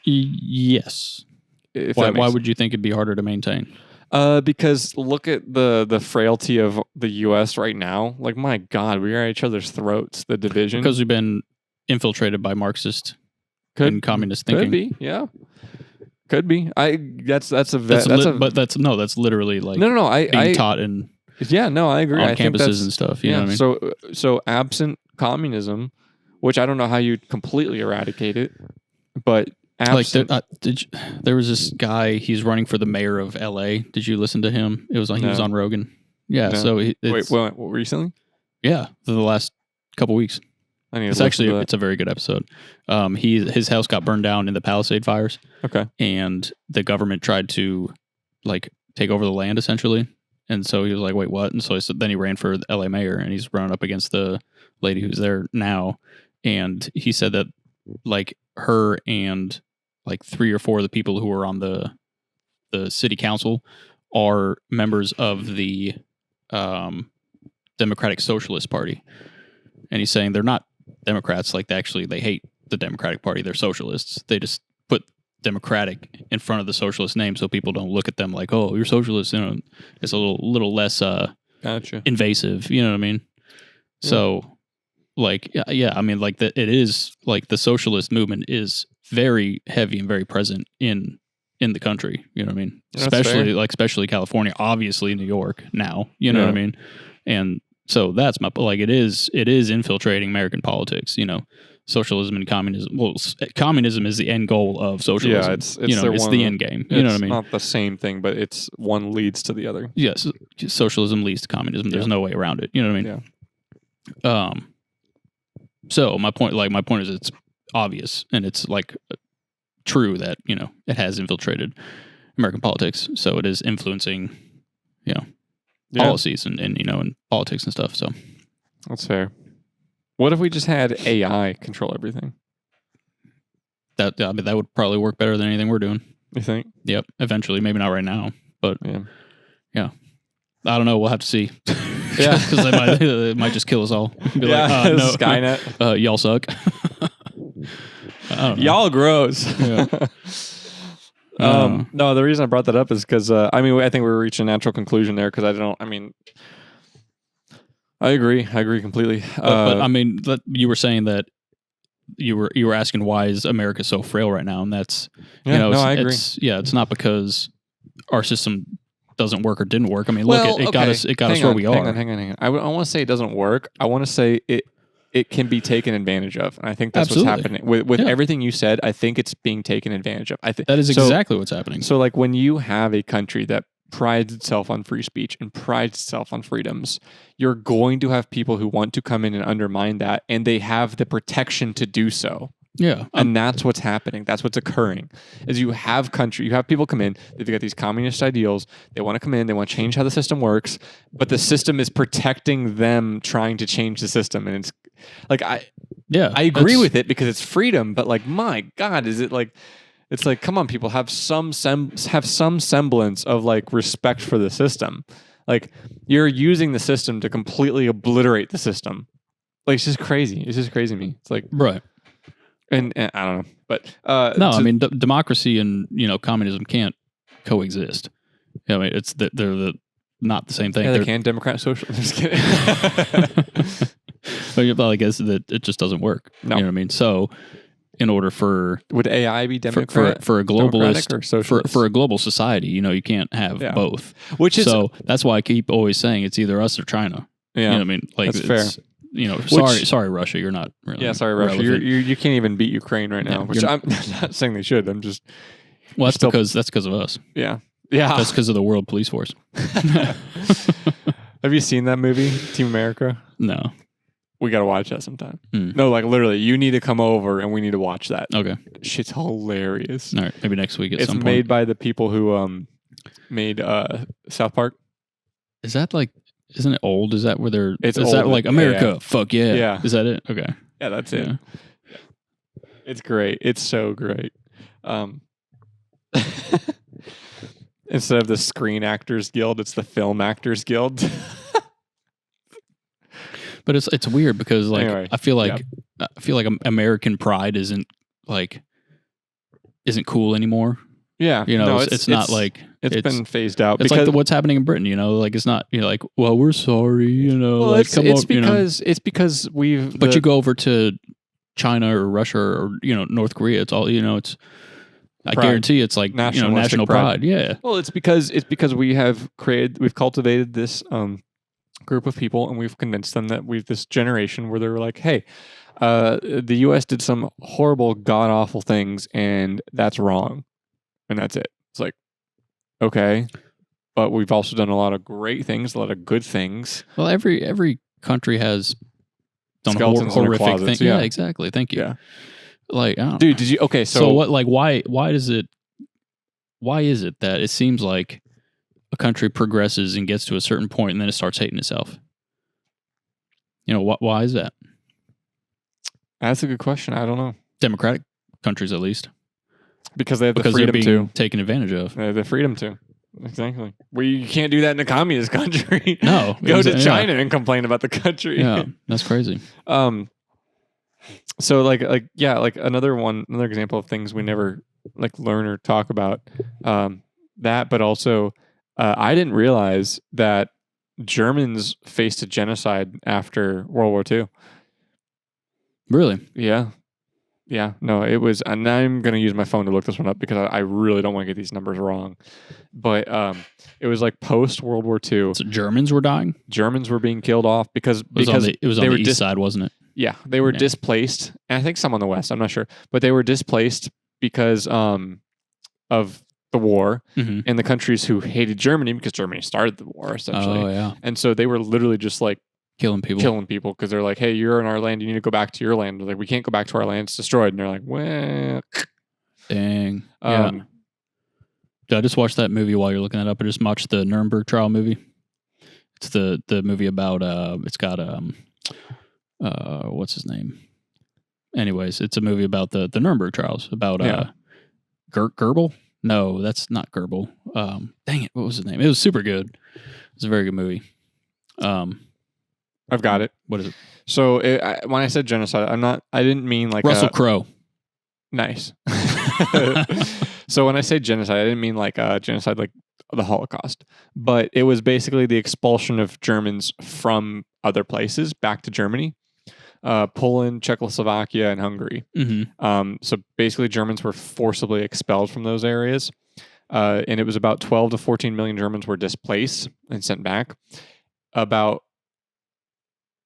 Yes. If Why that makes would you think it'd be harder to maintain? because look at the frailty of the U.S. right now. Like, my God, we are at each other's throats. The division Because we've been infiltrated by Marxist and communist thinking. Could be, yeah, could be. That's literally like no. being taught in Yeah, no, I agree. on I think campuses that's- and stuff. You know what I mean? So absent communism, which I don't know how you'd completely eradicate it, but absent. There was this guy. He's running for the mayor of L.A. Did you listen to him? He was on Rogan. Yeah. No. So Wait, recently? yeah, for the last couple weeks. I need to It's listen actually to that. it's a very good episode. His house got burned down in the Palisade fires, Okay. and the government tried to like take over the land essentially. And so he was like, "Wait, what?" And so then he ran for the LA mayor, and he's running up against the lady who's there now. And he said that like her and like 3 or 4 of the people who are on the city council are members of the Democratic Socialist Party. And he's saying they're not Democrats. Like they hate the Democratic Party. They're socialists. They just put Democratic in front of the socialist name so people don't look at them like, oh, you're socialist. You know, it's a little less Gotcha. invasive. You know what I mean? Yeah. So, like, yeah, I mean, like it is like the socialist movement is very heavy and very present in the country. You know what I mean? That's fair. Especially California, obviously New York now. You know what I mean? And so that's it is infiltrating American politics. You know, socialism and communism. Well, communism is the end goal of socialism. Yeah, it's it's the end game. You know what I mean? It's not the same thing, but it's one leads to the other. Yes, socialism leads to communism. There's no way around it. You know what I mean? Yeah. So my point is it's obvious and it's like true that, you know, it has infiltrated American politics. So it is influencing, you know, policies and you know, and politics and stuff. So That's fair. What if we just had AI control everything? that would probably work better than anything we're doing. You think? Yep. Eventually, maybe not right now, but Yeah. I don't know. We'll have to see. Yeah. Because they might just kill us all. Be Yeah. like, no, Skynet. y'all suck. I don't know. Y'all gross. Yeah. No, the reason I brought that up is because I think we were reaching a natural conclusion there because I agree completely. But I mean, you were saying that you were asking why is America so frail right now, and that's I agree. It's not because our system doesn't work or didn't work. I mean, Well, look, it got us where we are. Hang on. I want to say it doesn't work. I want to say it can be taken advantage of, and I think that's Absolutely. what's happening with everything you said. I think it's being taken advantage of. I think That is exactly what's happening. So, like when you have a country that prides itself on free speech and prides itself on freedoms, you're going to have people who want to come in and undermine that, and they have the protection to do so. Yeah. And that's what's happening. That's what's occurring. Is you have people come in, they've got these communist ideals, they want to come in, they want to change how the system works, but the system is protecting them trying to change the system. And it's like I agree with it because it's freedom, but like my God, is it like it's like, come on, people, have some semblance of like respect for the system. Like you're using the system to completely obliterate the system. Like it's just crazy. It's just crazy to me. It's like right. And I don't know, but no, I mean democracy and communism can't coexist. I mean they're not the same thing. Yeah, they can Democrat social. I'm just kidding. Well, I guess that it just doesn't work. No. You know what I mean? So, in order would AI be Democrat for a globalist or socialist? for a global society, you can't have both. Which is so that's why I keep always saying it's either us or China. Yeah, you know what I mean? Like that's fair. Sorry, Russia, you're not really. Yeah, sorry, Russia, you can't even beat Ukraine right now. Which I'm not saying they should. I'm just. Well, that's because of us. Yeah. That's because of the World Police Force. Have you seen that movie, Team America? No. We got to watch that sometime. No, like literally, you need to come over and we need to watch that. Okay. Shit's hilarious. All right, maybe next week it's some point. It's made by the people who made South Park. Is that like, isn't it old? Is that where they're, is old. That like America? Yeah. Fuck yeah. Yeah. Is that it? Okay. Yeah, that's it. Yeah. It's great. It's so great. Instead of the Screen Actors Guild, it's the Film Actors Guild. But it's weird because like anyway, I feel like American pride isn't cool anymore. Yeah, it's not like it's been phased out. It's like what's happening in Britain. Like it's not like, well, we're sorry. Well, like it's because we've. But you go over to China or Russia or North Korea. It's all it's. I guarantee it's like national pride. Yeah. Well, it's because we've cultivated this group of people, and we've convinced them that this generation where they're like, hey, the U.S. did some horrible, god awful things, and that's wrong, and that's it. It's like, okay, but we've also done a lot of great things, a lot of good things. Well, every country has done skeletons horrific things. Yeah, exactly. Thank you. Yeah. Like, I don't dude, did you? Okay, so what? Like, why is it that it seems like a country progresses and gets to a certain point and then it starts hating itself? Why is that? That's a good question. I don't know. Democratic countries, at least, because they have the freedom they're being taken advantage of. They have the freedom to. Exactly. Well, you can't do that in a communist country. No, go to China and complain about the country. Yeah, that's crazy. So like another example of things we never learn or talk about, that, but also I didn't realize that Germans faced a genocide after World War II. Really? Yeah. Yeah. No, it was, and I'm going to use my phone to look this one up because I really don't want to get these numbers wrong. But it was like post World War II. So Germans were dying? Germans were being killed off because it was on the east side, wasn't it? Yeah, they were displaced, and I think some on the west. I'm not sure, but they were displaced because of the war, and the countries who hated Germany because Germany started the war essentially. Oh yeah, and so they were literally just like killing people because they're like, hey, you're in our land, you need to go back to your land. They're like, we can't go back to our land; it's destroyed. And they're like, well, dang. Yeah. I just watched that movie while you're looking that up. I just watched the Nuremberg trial movie. It's the movie about it's got what's his name? Anyways, it's a movie about the Nuremberg trials about Goebbels. No, that's not Goebbels. Dang it, what was his name? It was super good. It was a very good movie. I've got it. What is it? So when I said genocide, I didn't mean like Russell Crowe. Nice. So when I say genocide, I didn't mean like genocide, like the Holocaust, but it was basically the expulsion of Germans from other places back to Germany, Poland, Czechoslovakia, and Hungary. So basically, Germans were forcibly expelled from those areas, and it was about 12 to 14 million Germans were displaced and sent back. About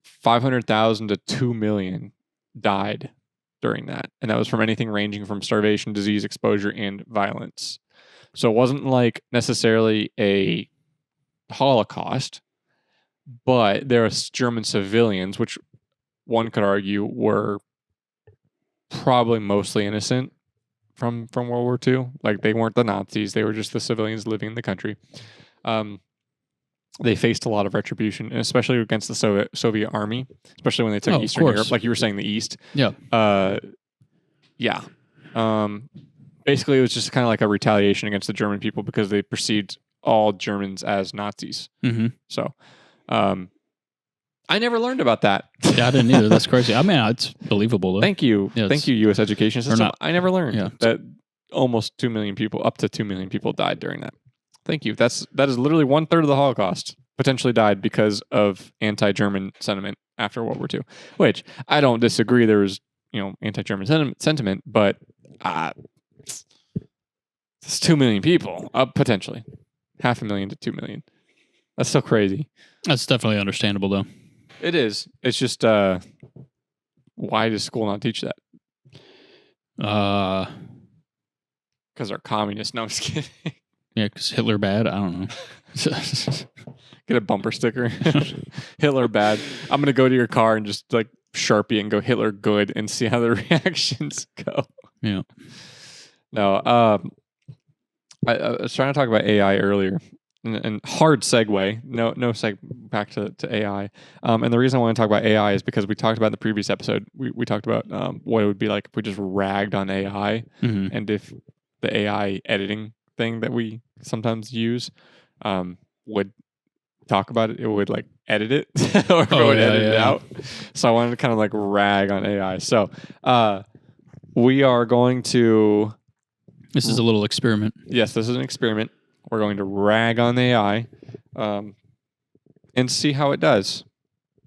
500,000 to 2 million died during that, and that was from anything ranging from starvation, disease, exposure, and violence. So it wasn't like necessarily a Holocaust, but there were German civilians, which one could argue were probably mostly innocent from World War II. Like, they weren't the Nazis; they were just the civilians living in the country. They faced a lot of retribution, and especially against the Soviet army, especially when they took Eastern Europe, like you were saying, the East. Yeah. Yeah. Basically, it was just kind of like a retaliation against the German people because they perceived all Germans as Nazis. So, I never learned about that. Yeah, I didn't either. That's crazy. I mean, it's believable though. Thank you. Yeah, Thank you, U.S. education system. I never learned that almost 2 million people, up to 2 million people died during that. Thank you. That is literally 1/3 of the Holocaust potentially died because of anti-German sentiment after World War II, which I don't disagree. There was, anti-German sentiment, but it's 2 million people, potentially 500,000 to 2 million. That's still crazy. That's definitely understandable, though. It is. It's just, why does school not teach that? Because they're communists. No, I'm just kidding. Yeah, because Hitler bad. I don't know. Get a bumper sticker. Hitler bad. I'm gonna go to your car and just like Sharpie and go Hitler good and see how the reactions go. Yeah. No. I was trying to talk about AI earlier, and hard segue. No back to AI. And the reason I want to talk about AI is because we talked about in the previous episode. We talked about what it would be like if we just ragged on AI, and if the AI editing thing that we sometimes use would talk about it, it would like edit it or edit it out. So I wanted to kind of like rag on AI. So we are going to. This is a little experiment. Yes, this is an experiment. We're going to rag on AI and see how it does.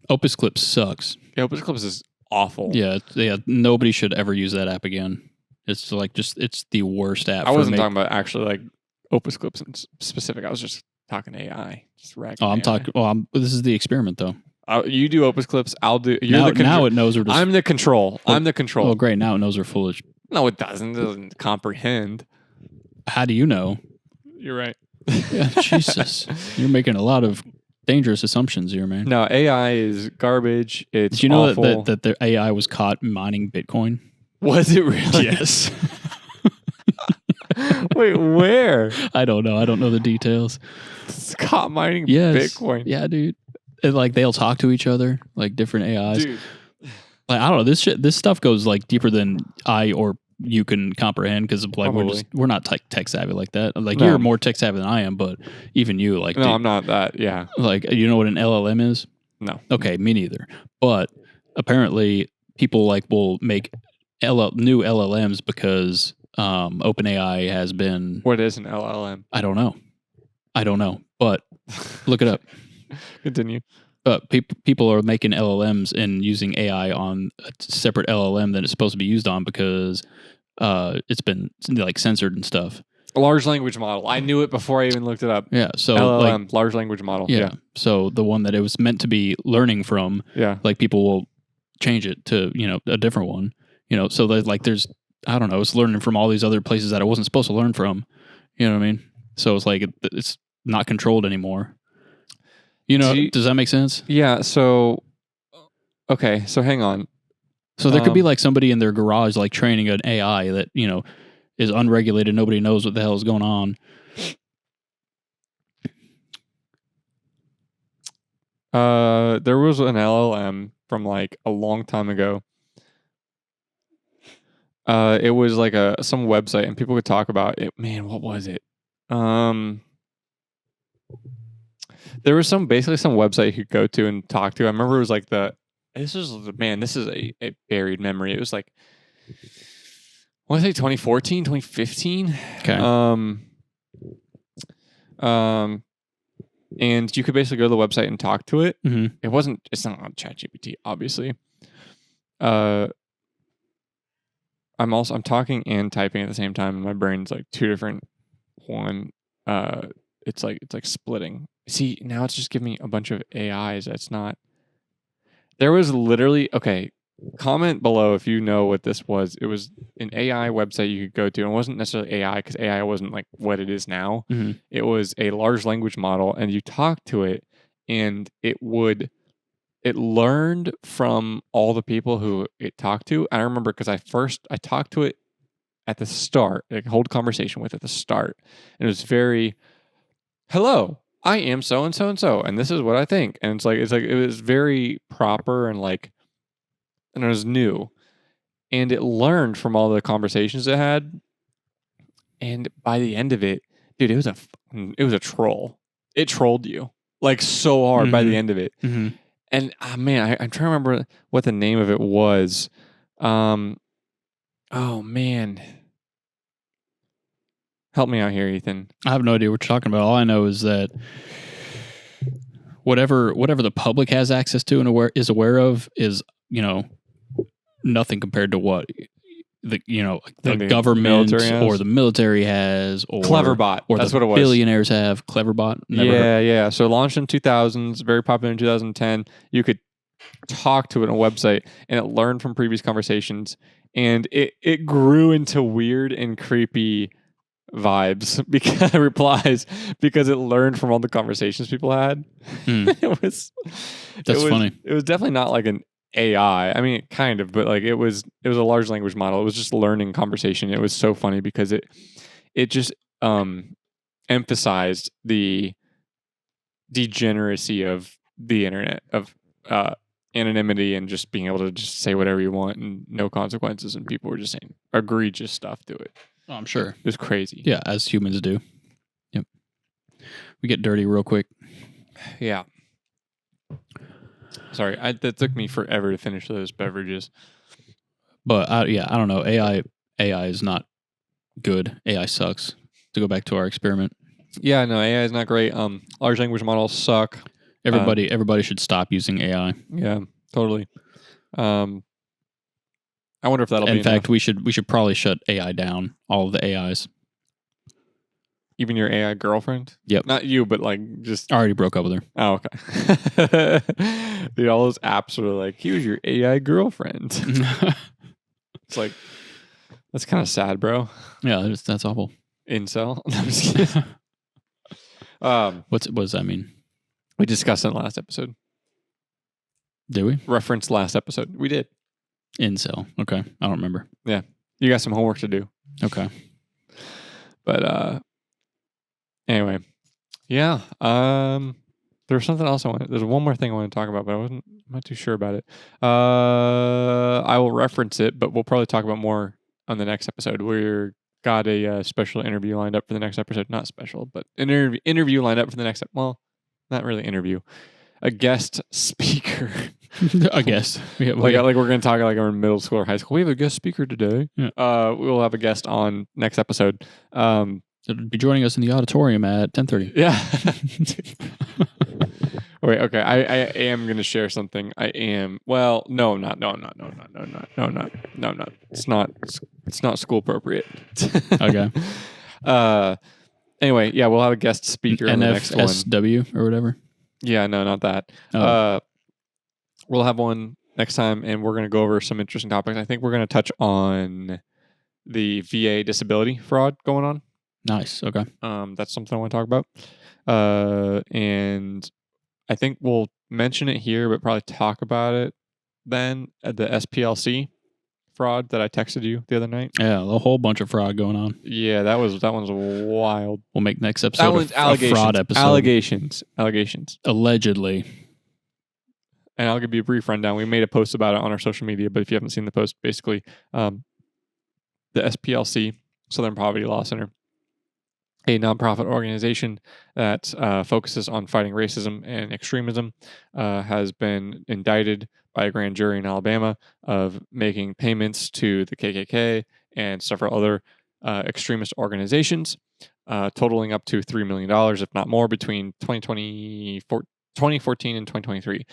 Opus Clips sucks. Yeah, Opus Clips is awful. Yeah. Nobody should ever use that app again. It's like it's the worst app. I wasn't talking about actually like Opus Clips in specific. I was just talking AI. Just ragging. Oh, I'm talking. Well, this is the experiment though. You do Opus Clips. I'll do. Now it knows we're just. I'm the control. I'm the control. Oh, great. Now it knows we're foolish. No, it doesn't. It doesn't comprehend. How do you know? You're right. Yeah, Jesus. You're making a lot of dangerous assumptions here, man. No, AI is garbage. It's Did you know awful. that the AI was caught mining Bitcoin? Was it really? Yes. Wait, where? I don't know. I don't know the details. It's caught mining Bitcoin. Yeah, dude. And like they'll talk to each other, like different AIs. Dude. Like I don't know. This stuff goes like deeper than I or you can comprehend because like we're not tech savvy like that. Like you're more tech savvy than I am, but even you like no, I'm not that. Yeah, like you know what an LLM is? No. Okay, me neither. But apparently, people like will make new LLMs because OpenAI has been. What is an LLM? I don't know, but look it up. Continue. But people are making LLMs and using AI on a separate LLM that it's supposed to be used on because it's been like censored and stuff. A large language model. I knew it before I even looked it up. Yeah. So LLM, like, large language model. Yeah. So the one that it was meant to be learning from. Yeah. Like people will change it to a different one. So there's I don't know. It's learning from all these other places that it wasn't supposed to learn from. You know what I mean? So it's like it's not controlled anymore. Does that make sense? Yeah. So, okay. So hang on. So there could be like somebody in their garage, like training an AI that, is unregulated. Nobody knows what the hell is going on. There was an LLM from like a long time ago. It was like some website and people could talk about it. Man, what was it? There was basically some website you could go to and talk to. I remember it was like this is a buried memory. It was like, I want to say 2014, 2015. Okay. And you could basically go to the website and talk to it. Mm-hmm. It's not on ChatGPT, obviously. I'm talking and typing at the same time, and my brain's like two different one. It's like splitting. See, now it's just giving me a bunch of AIs. That's not. There was literally okay. Comment below if you know what this was. It was an AI website you could go to. And it wasn't necessarily AI because AI wasn't like what it is now. Mm-hmm. It was a large language model, and you talked to it, and it learned from all the people who it talked to. I remember because I talked to it at the start, like hold conversation with at the start, and it was very, hello, I am so and so and so, and this is what I think, and it's like it was very proper and like, and it was new, and it learned from all the conversations it had, and by the end of it, dude, it was a troll. It trolled you like so hard by the end of it. Mm-hmm. And man, I'm trying to remember what the name of it was. Oh man, help me out here, Ethan. I have no idea what you're talking about. All I know is that whatever the public has access to and is aware of is, nothing compared to what the government or the military has, or Cleverbot, or that's the what it was. Billionaires have Cleverbot. Yeah. So launched in 2000s, very popular in 2010. You could talk to it on a website, and it learned from previous conversations, and it grew into weird and creepy vibes because replies because it learned from all the conversations people had. That's funny. It was definitely not like an AI. I mean, kind of, but like it was a large language model. It was just learning conversation. It was so funny because it just emphasized the degeneracy of the internet, of anonymity and just being able to just say whatever you want and no consequences, and people were just saying egregious stuff to it. Oh, I'm sure. It was crazy. Yeah, as humans do. Yep. We get dirty real quick. Yeah. Sorry, that took me forever to finish those beverages. But I don't know. AI is not good. AI sucks. To go back to our experiment. Yeah, no, AI is not great. Large language models suck. Everybody should stop using AI. Yeah, totally. I wonder if that'll be in fact, enough. we should probably shut AI down. All of the AIs. Even your AI girlfriend? Yep. Not you, but like just... I already broke up with her. Oh, okay. Dude, all those apps are like, here's your AI girlfriend. It's like, that's kind of sad, bro. Yeah, that's awful. Incel? I'm just kidding. What does that mean? We discussed it in the last episode. Did we? Referenced last episode. We did. Incel. Okay. I don't remember. Yeah. You got some homework to do. Okay. But anyway. Yeah. There was something else there's one more thing I want to talk about, but I'm not too sure about it. I will reference it, but we'll probably talk about more on the next episode. We're got a special interview lined up for the next episode. Not special, but an interview lined up for the next well, not really interview. A guest speaker. I guess. Yeah, like we're going to talk like we're in middle school or high school. We have a guest speaker today. Yeah. We'll have a guest on next episode. It'll be joining us in the auditorium at 10:30. Yeah. Wait, okay. I am going to share something. I am. Well, no, I'm not. No, I'm not. No, I'm not. No, I'm not. No, I'm not. No, I'm not. It's not school appropriate. Okay. Anyway, yeah, we'll have a guest speaker on the next one. NFSW or whatever. Yeah, no, not that. Oh. We'll have one next time, and we're going to go over some interesting topics. I think we're going to touch on the VA disability fraud going on. Nice. Okay. That's something I want to talk about. And I think we'll mention it here, but probably talk about it then at the SPLC fraud that I texted you the other night. Yeah, a whole bunch of fraud going on. Yeah, that one's wild. We'll make next episode a fraud episode. Allegations. Allegedly. And I'll give you a brief rundown. We made a post about it on our social media, but if you haven't seen the post, basically, the SPLC, Southern Poverty Law Center, a nonprofit organization that focuses on fighting racism and extremism, has been indicted by a grand jury in Alabama of making payments to the KKK and several other extremist organizations totaling up to $3 million, if not more, between 2014 and 2023.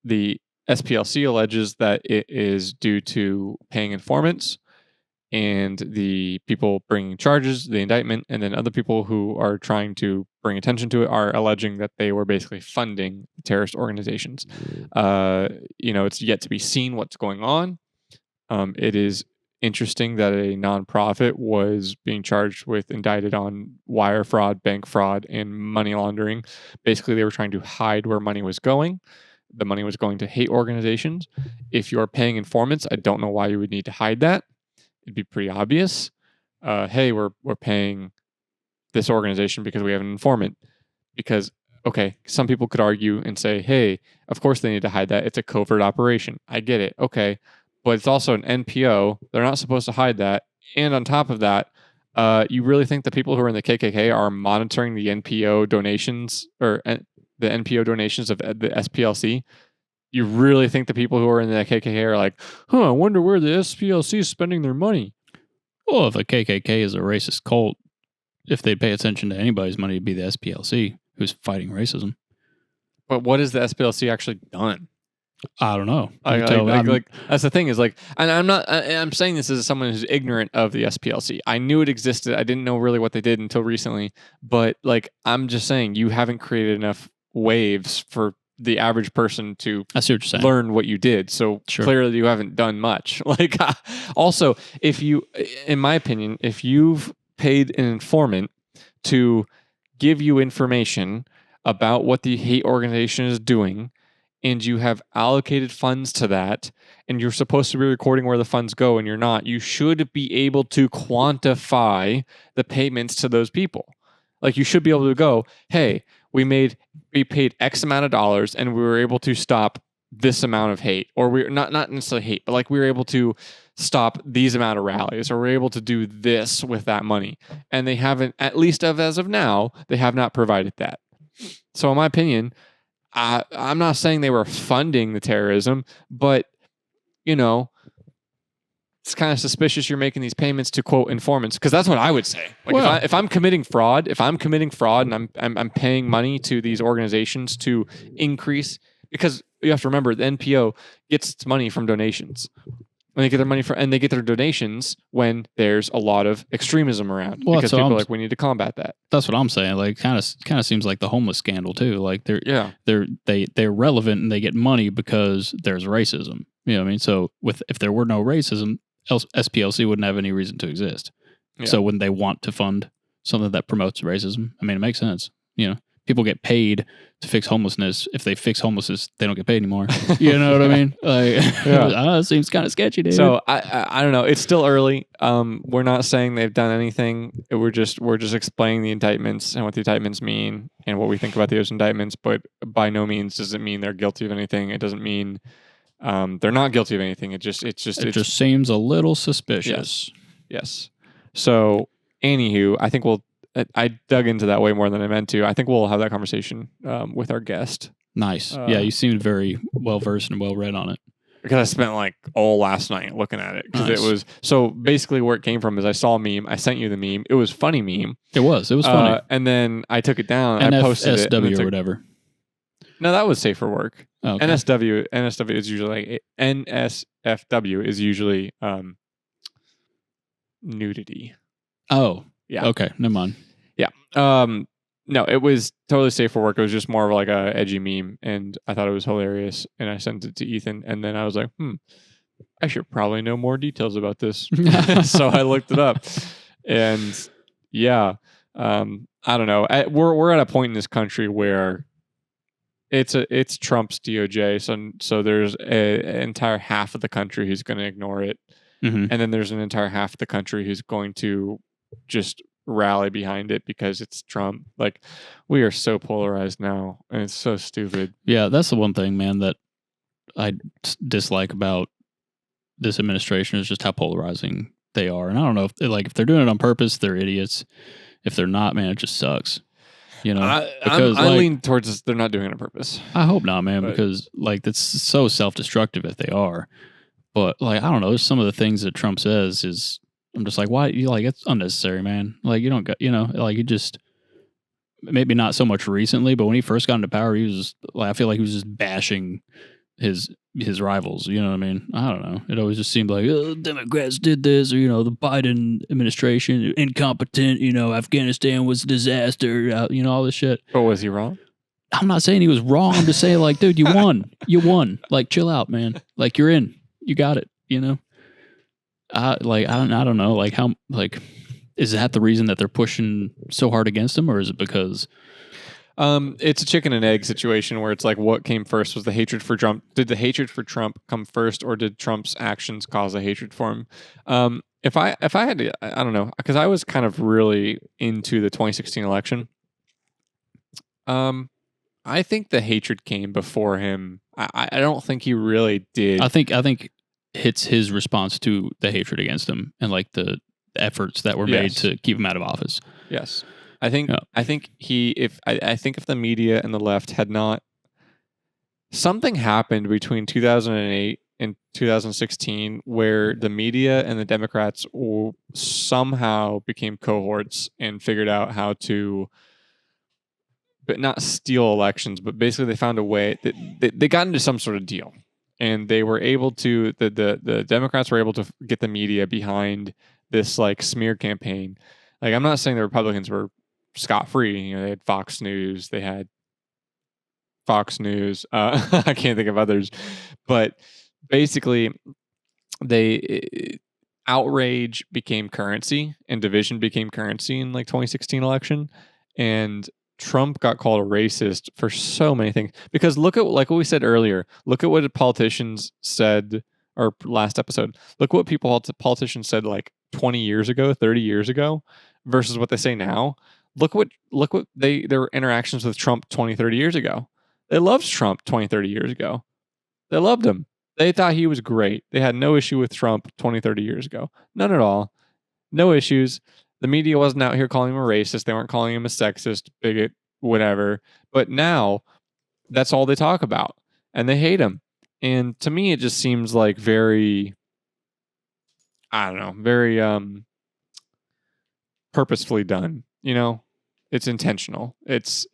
The SPLC alleges that it is due to paying informants and the people bringing charges, the indictment, and then other people who are trying to bring attention to it are alleging that they were basically funding terrorist organizations. It's yet to be seen what's going on. It is interesting that a nonprofit was being charged with, indicted on wire fraud, bank fraud, and money laundering. Basically, they were trying to hide where money was going. The money was going to hate organizations. If you're paying informants, I don't know why you would need to hide that. It'd be pretty obvious. Hey, we're paying this organization because we have an informant. Because, okay, some people could argue and say, hey, of course they need to hide that. It's a covert operation. I get it. Okay. But it's also an NPO. They're not supposed to hide that. And on top of that, you really think the people who are in the KKK are monitoring the NPO donations or the NPO donations of the SPLC? You really think the people who are in the KKK are like, I wonder where the SPLC is spending their money? Well, if a KKK is a racist cult, if they pay attention to anybody's money, it'd be the SPLC who's fighting racism. But what has the SPLC actually done? I don't know. That's the thing is like, and I'm saying this as someone who's ignorant of the SPLC. I knew it existed. I didn't know really what they did until recently. But like, I'm just saying you haven't created enough waves for the average person to learn what you did. So clearly you haven't done much. Like, also, in my opinion, if you've paid an informant to give you information about what the hate organization is doing, and you have allocated funds to that, and you're supposed to be recording where the funds go and you're not, you should be able to quantify the payments to those people. Like, you should be able to go, hey, we paid X amount of dollars and we were able to stop this amount of hate, or we're not necessarily hate, but like we were able to stop these amount of rallies, or we're able to do this with that money. And they haven't, at least as of now, they have not provided that. So in my opinion, I'm not saying they were funding the terrorism, but it's kind of suspicious you're making these payments to quote informants, because that's what I would say. Like, if I'm committing fraud, and I'm paying money to these organizations to increase, because you have to remember the NPO gets its money from donations. And they get their money and they get their donations when there's a lot of extremism around, because people are like, we need to combat that. That's what I'm saying. Like, kind of seems like the homeless scandal too. Like they're relevant and they get money because there's racism. You know what I mean? So if there were no racism, SPLC wouldn't have any reason to exist. Yeah. So wouldn't they want to fund something that promotes racism? I mean, it makes sense. People get paid to fix homelessness. If they fix homelessness, they don't get paid anymore. You know what I mean? Like, it seems kind of sketchy, dude. So I don't know. It's still early. We're not saying they've done anything. We're just explaining the indictments and what the indictments mean and what we think about those indictments. But by no means does it mean they're guilty of anything. It doesn't mean they're not guilty of anything. It just seems a little suspicious. Yes. So, anywho, I think I dug into that way more than I meant to. I think we'll have that conversation with our guest. Nice. Yeah, you seemed very well versed and well read on it. Because I spent like all last night looking at it. Because it was, so basically where it came from is I saw a meme. I sent you the meme. It was funny meme. It was funny. And then I took it down and I posted it. NSFW or whatever. No, that was safe for work. Oh, okay. NSFW is usually NSFW is usually nudity. Oh, yeah. Okay, never mind. Yeah. No, it was totally safe for work. It was just more of like a edgy meme, and I thought it was hilarious. And I sent it to Ethan, and then I was like, I should probably know more details about this. So I looked it up, and yeah, I don't know. We're at a point in this country where it's Trump's DOJ, so there's an entire half of the country who's going to ignore it, and then there's an entire half of the country who's going to just rally behind it because it's Trump. Like, we are so polarized now, and it's so stupid. Yeah, that's the one thing, man, that I dislike about this administration is just how polarizing they are. And I don't know if they're doing it on purpose, they're idiots. If they're not, man, it just sucks. I lean towards they're not doing it on purpose. I hope not, man, because that's so self-destructive if they are. But I don't know, some of the things that Trump says is I'm just like, why? You like it's unnecessary, man. Like you don't got, like you just maybe not so much recently, but when he first got into power, he was just, like I feel like he was just bashing his rivals. You know what I mean? I don't know. It always just seemed like Democrats did this, or the Biden administration incompetent. Afghanistan was a disaster. All this shit. But was he wrong? I'm not saying he was wrong. I'm just saying, like, dude, you won. You won. Like, chill out, man. Like, you're in. You got it. I don't know. Like, how, like, is that the reason that they're pushing so hard against him, or is it because? It's a chicken and egg situation where it's like, what came first? Was the hatred for Trump? Did the hatred for Trump come first, or did Trump's actions cause a hatred for him? If I had to, I don't know, because I was kind of really into the 2016 election. I think the hatred came before him. I don't think he really did. I think it's his response to the hatred against him and like the efforts that were made to keep him out of office. Yes. I think if the media and the left had not, something happened between 2008 and 2016 where the media and the Democrats somehow became cohorts and figured out how to, but not steal elections, but basically they found a way that they got into some sort of deal, and they were able to, the Democrats were able to get the media behind this like smear campaign. Like, I'm not saying the Republicans were scot-free. They had Fox News, I can't think of others, but basically outrage became currency and division became currency in like 2016 election, and Trump got called a racist for so many things. Because look at, like what we said earlier, look at what politicians said, or last episode, look what politicians said like 20 years ago, 30 years ago, versus what they say now. Look what their interactions with Trump 20, 30 years ago. They loved Trump 20, 30 years ago. They loved him. They thought he was great. They had no issue with Trump 20, 30 years ago. None at all. No issues. The media wasn't out here calling him a racist. They weren't calling him a sexist, bigot, whatever. But now that's all they talk about, and they hate him. And to me, it just seems like very, I don't know, very purposefully done. It's intentional. It's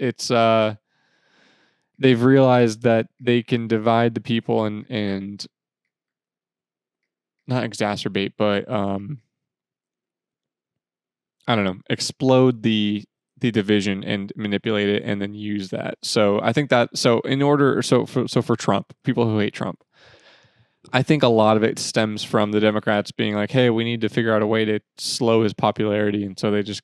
they've realized that they can divide the people and not exacerbate, but I don't know, explode the division and manipulate it and then use that. So I think that, for Trump, people who hate Trump, I think a lot of it stems from the Democrats being like, hey, we need to figure out a way to slow his popularity. And so they just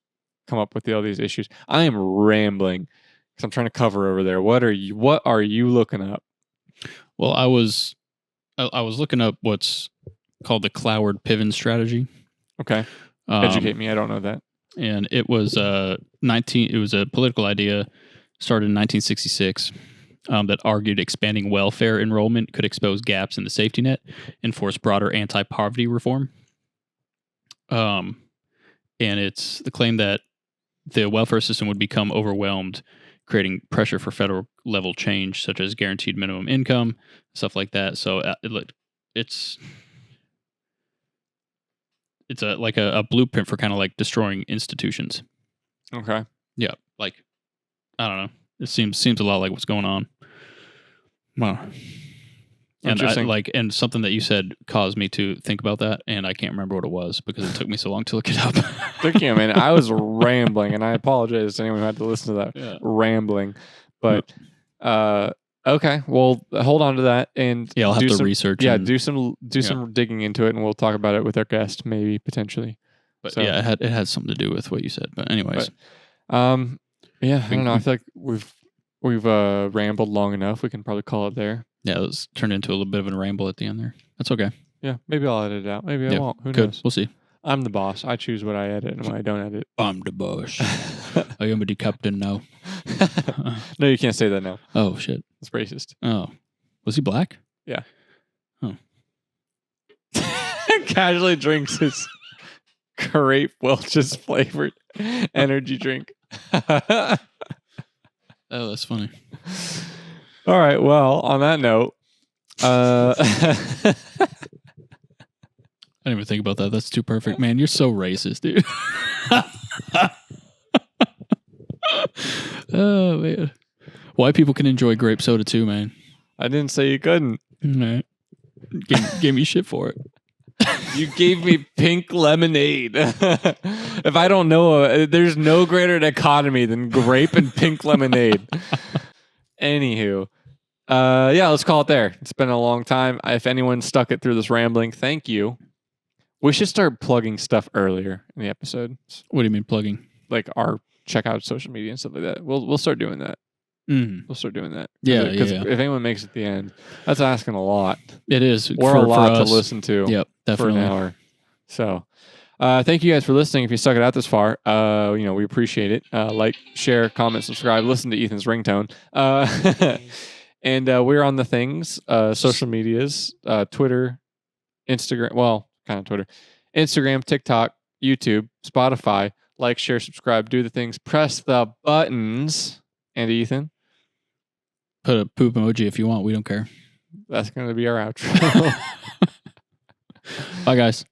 come up with all these issues. I am rambling because I'm trying to cover over there. What are you looking up? Well, I was looking up what's called the Cloward-Piven strategy. Okay. Educate me. I don't know that. And it was it was a political idea started in 1966 that argued expanding welfare enrollment could expose gaps in the safety net and force broader anti-poverty reform. And it's the claim that the welfare system would become overwhelmed, creating pressure for federal level change, such as guaranteed minimum income, stuff like that. So it's a blueprint for kind of like destroying institutions. Okay. Yeah. Like, I don't know. It seems a lot like what's going on. Well, and something that you said caused me to think about that, and I can't remember what it was because it took me so long to look it up. Thank you, man. I was rambling, and I apologize to anyone who had to listen to that rambling. But okay, well, hold on to that, and I'll have to research. Yeah, do some digging into it, and we'll talk about it with our guest, maybe potentially. But it had something to do with what you said. But anyways, I don't know. I feel like we've rambled long enough. We can probably call it there. Yeah, it was turned into a little bit of a ramble at the end there. That's okay. Yeah, maybe I'll edit it out. Maybe I won't. Who knows? We'll see. I'm the boss. I choose what I edit and what I don't edit. I'm the boss. I am the captain now. No, you can't say that now. Oh, shit. It's racist. Oh. Was he black? Yeah. Oh. Casually drinks his grape Welch's flavored energy drink. Oh, that's funny. All right. Well, on that note, didn't even think about that. That's too perfect, man. You're so racist, dude. Oh man, white people can enjoy grape soda too, man. I didn't say you couldn't. All right. Gave me shit for it. You gave me pink lemonade. If I don't know, there's no greater dichotomy than grape and pink lemonade. Anywho, yeah, let's call it there. It's been a long time. If anyone stuck it through this rambling, thank you. We should start plugging stuff earlier in the episode. What do you mean plugging? Like our check out social media and stuff like that. We'll start doing that. We'll start doing that. Yeah, Because if anyone makes it to the end, that's asking a lot. It is. We're a lot to listen to. Yep, definitely. For an hour. So, thank you guys for listening. If you stuck it out this far, we appreciate it. Like, share, comment, subscribe. Listen to Ethan's ringtone. And we're on the things, social medias, Twitter, Instagram. Well, kind of Twitter, Instagram, TikTok, YouTube, Spotify. Like, share, subscribe, do the things, press the buttons. And Ethan, put a poop emoji if you want. We don't care. That's going to be our outro. Bye, guys.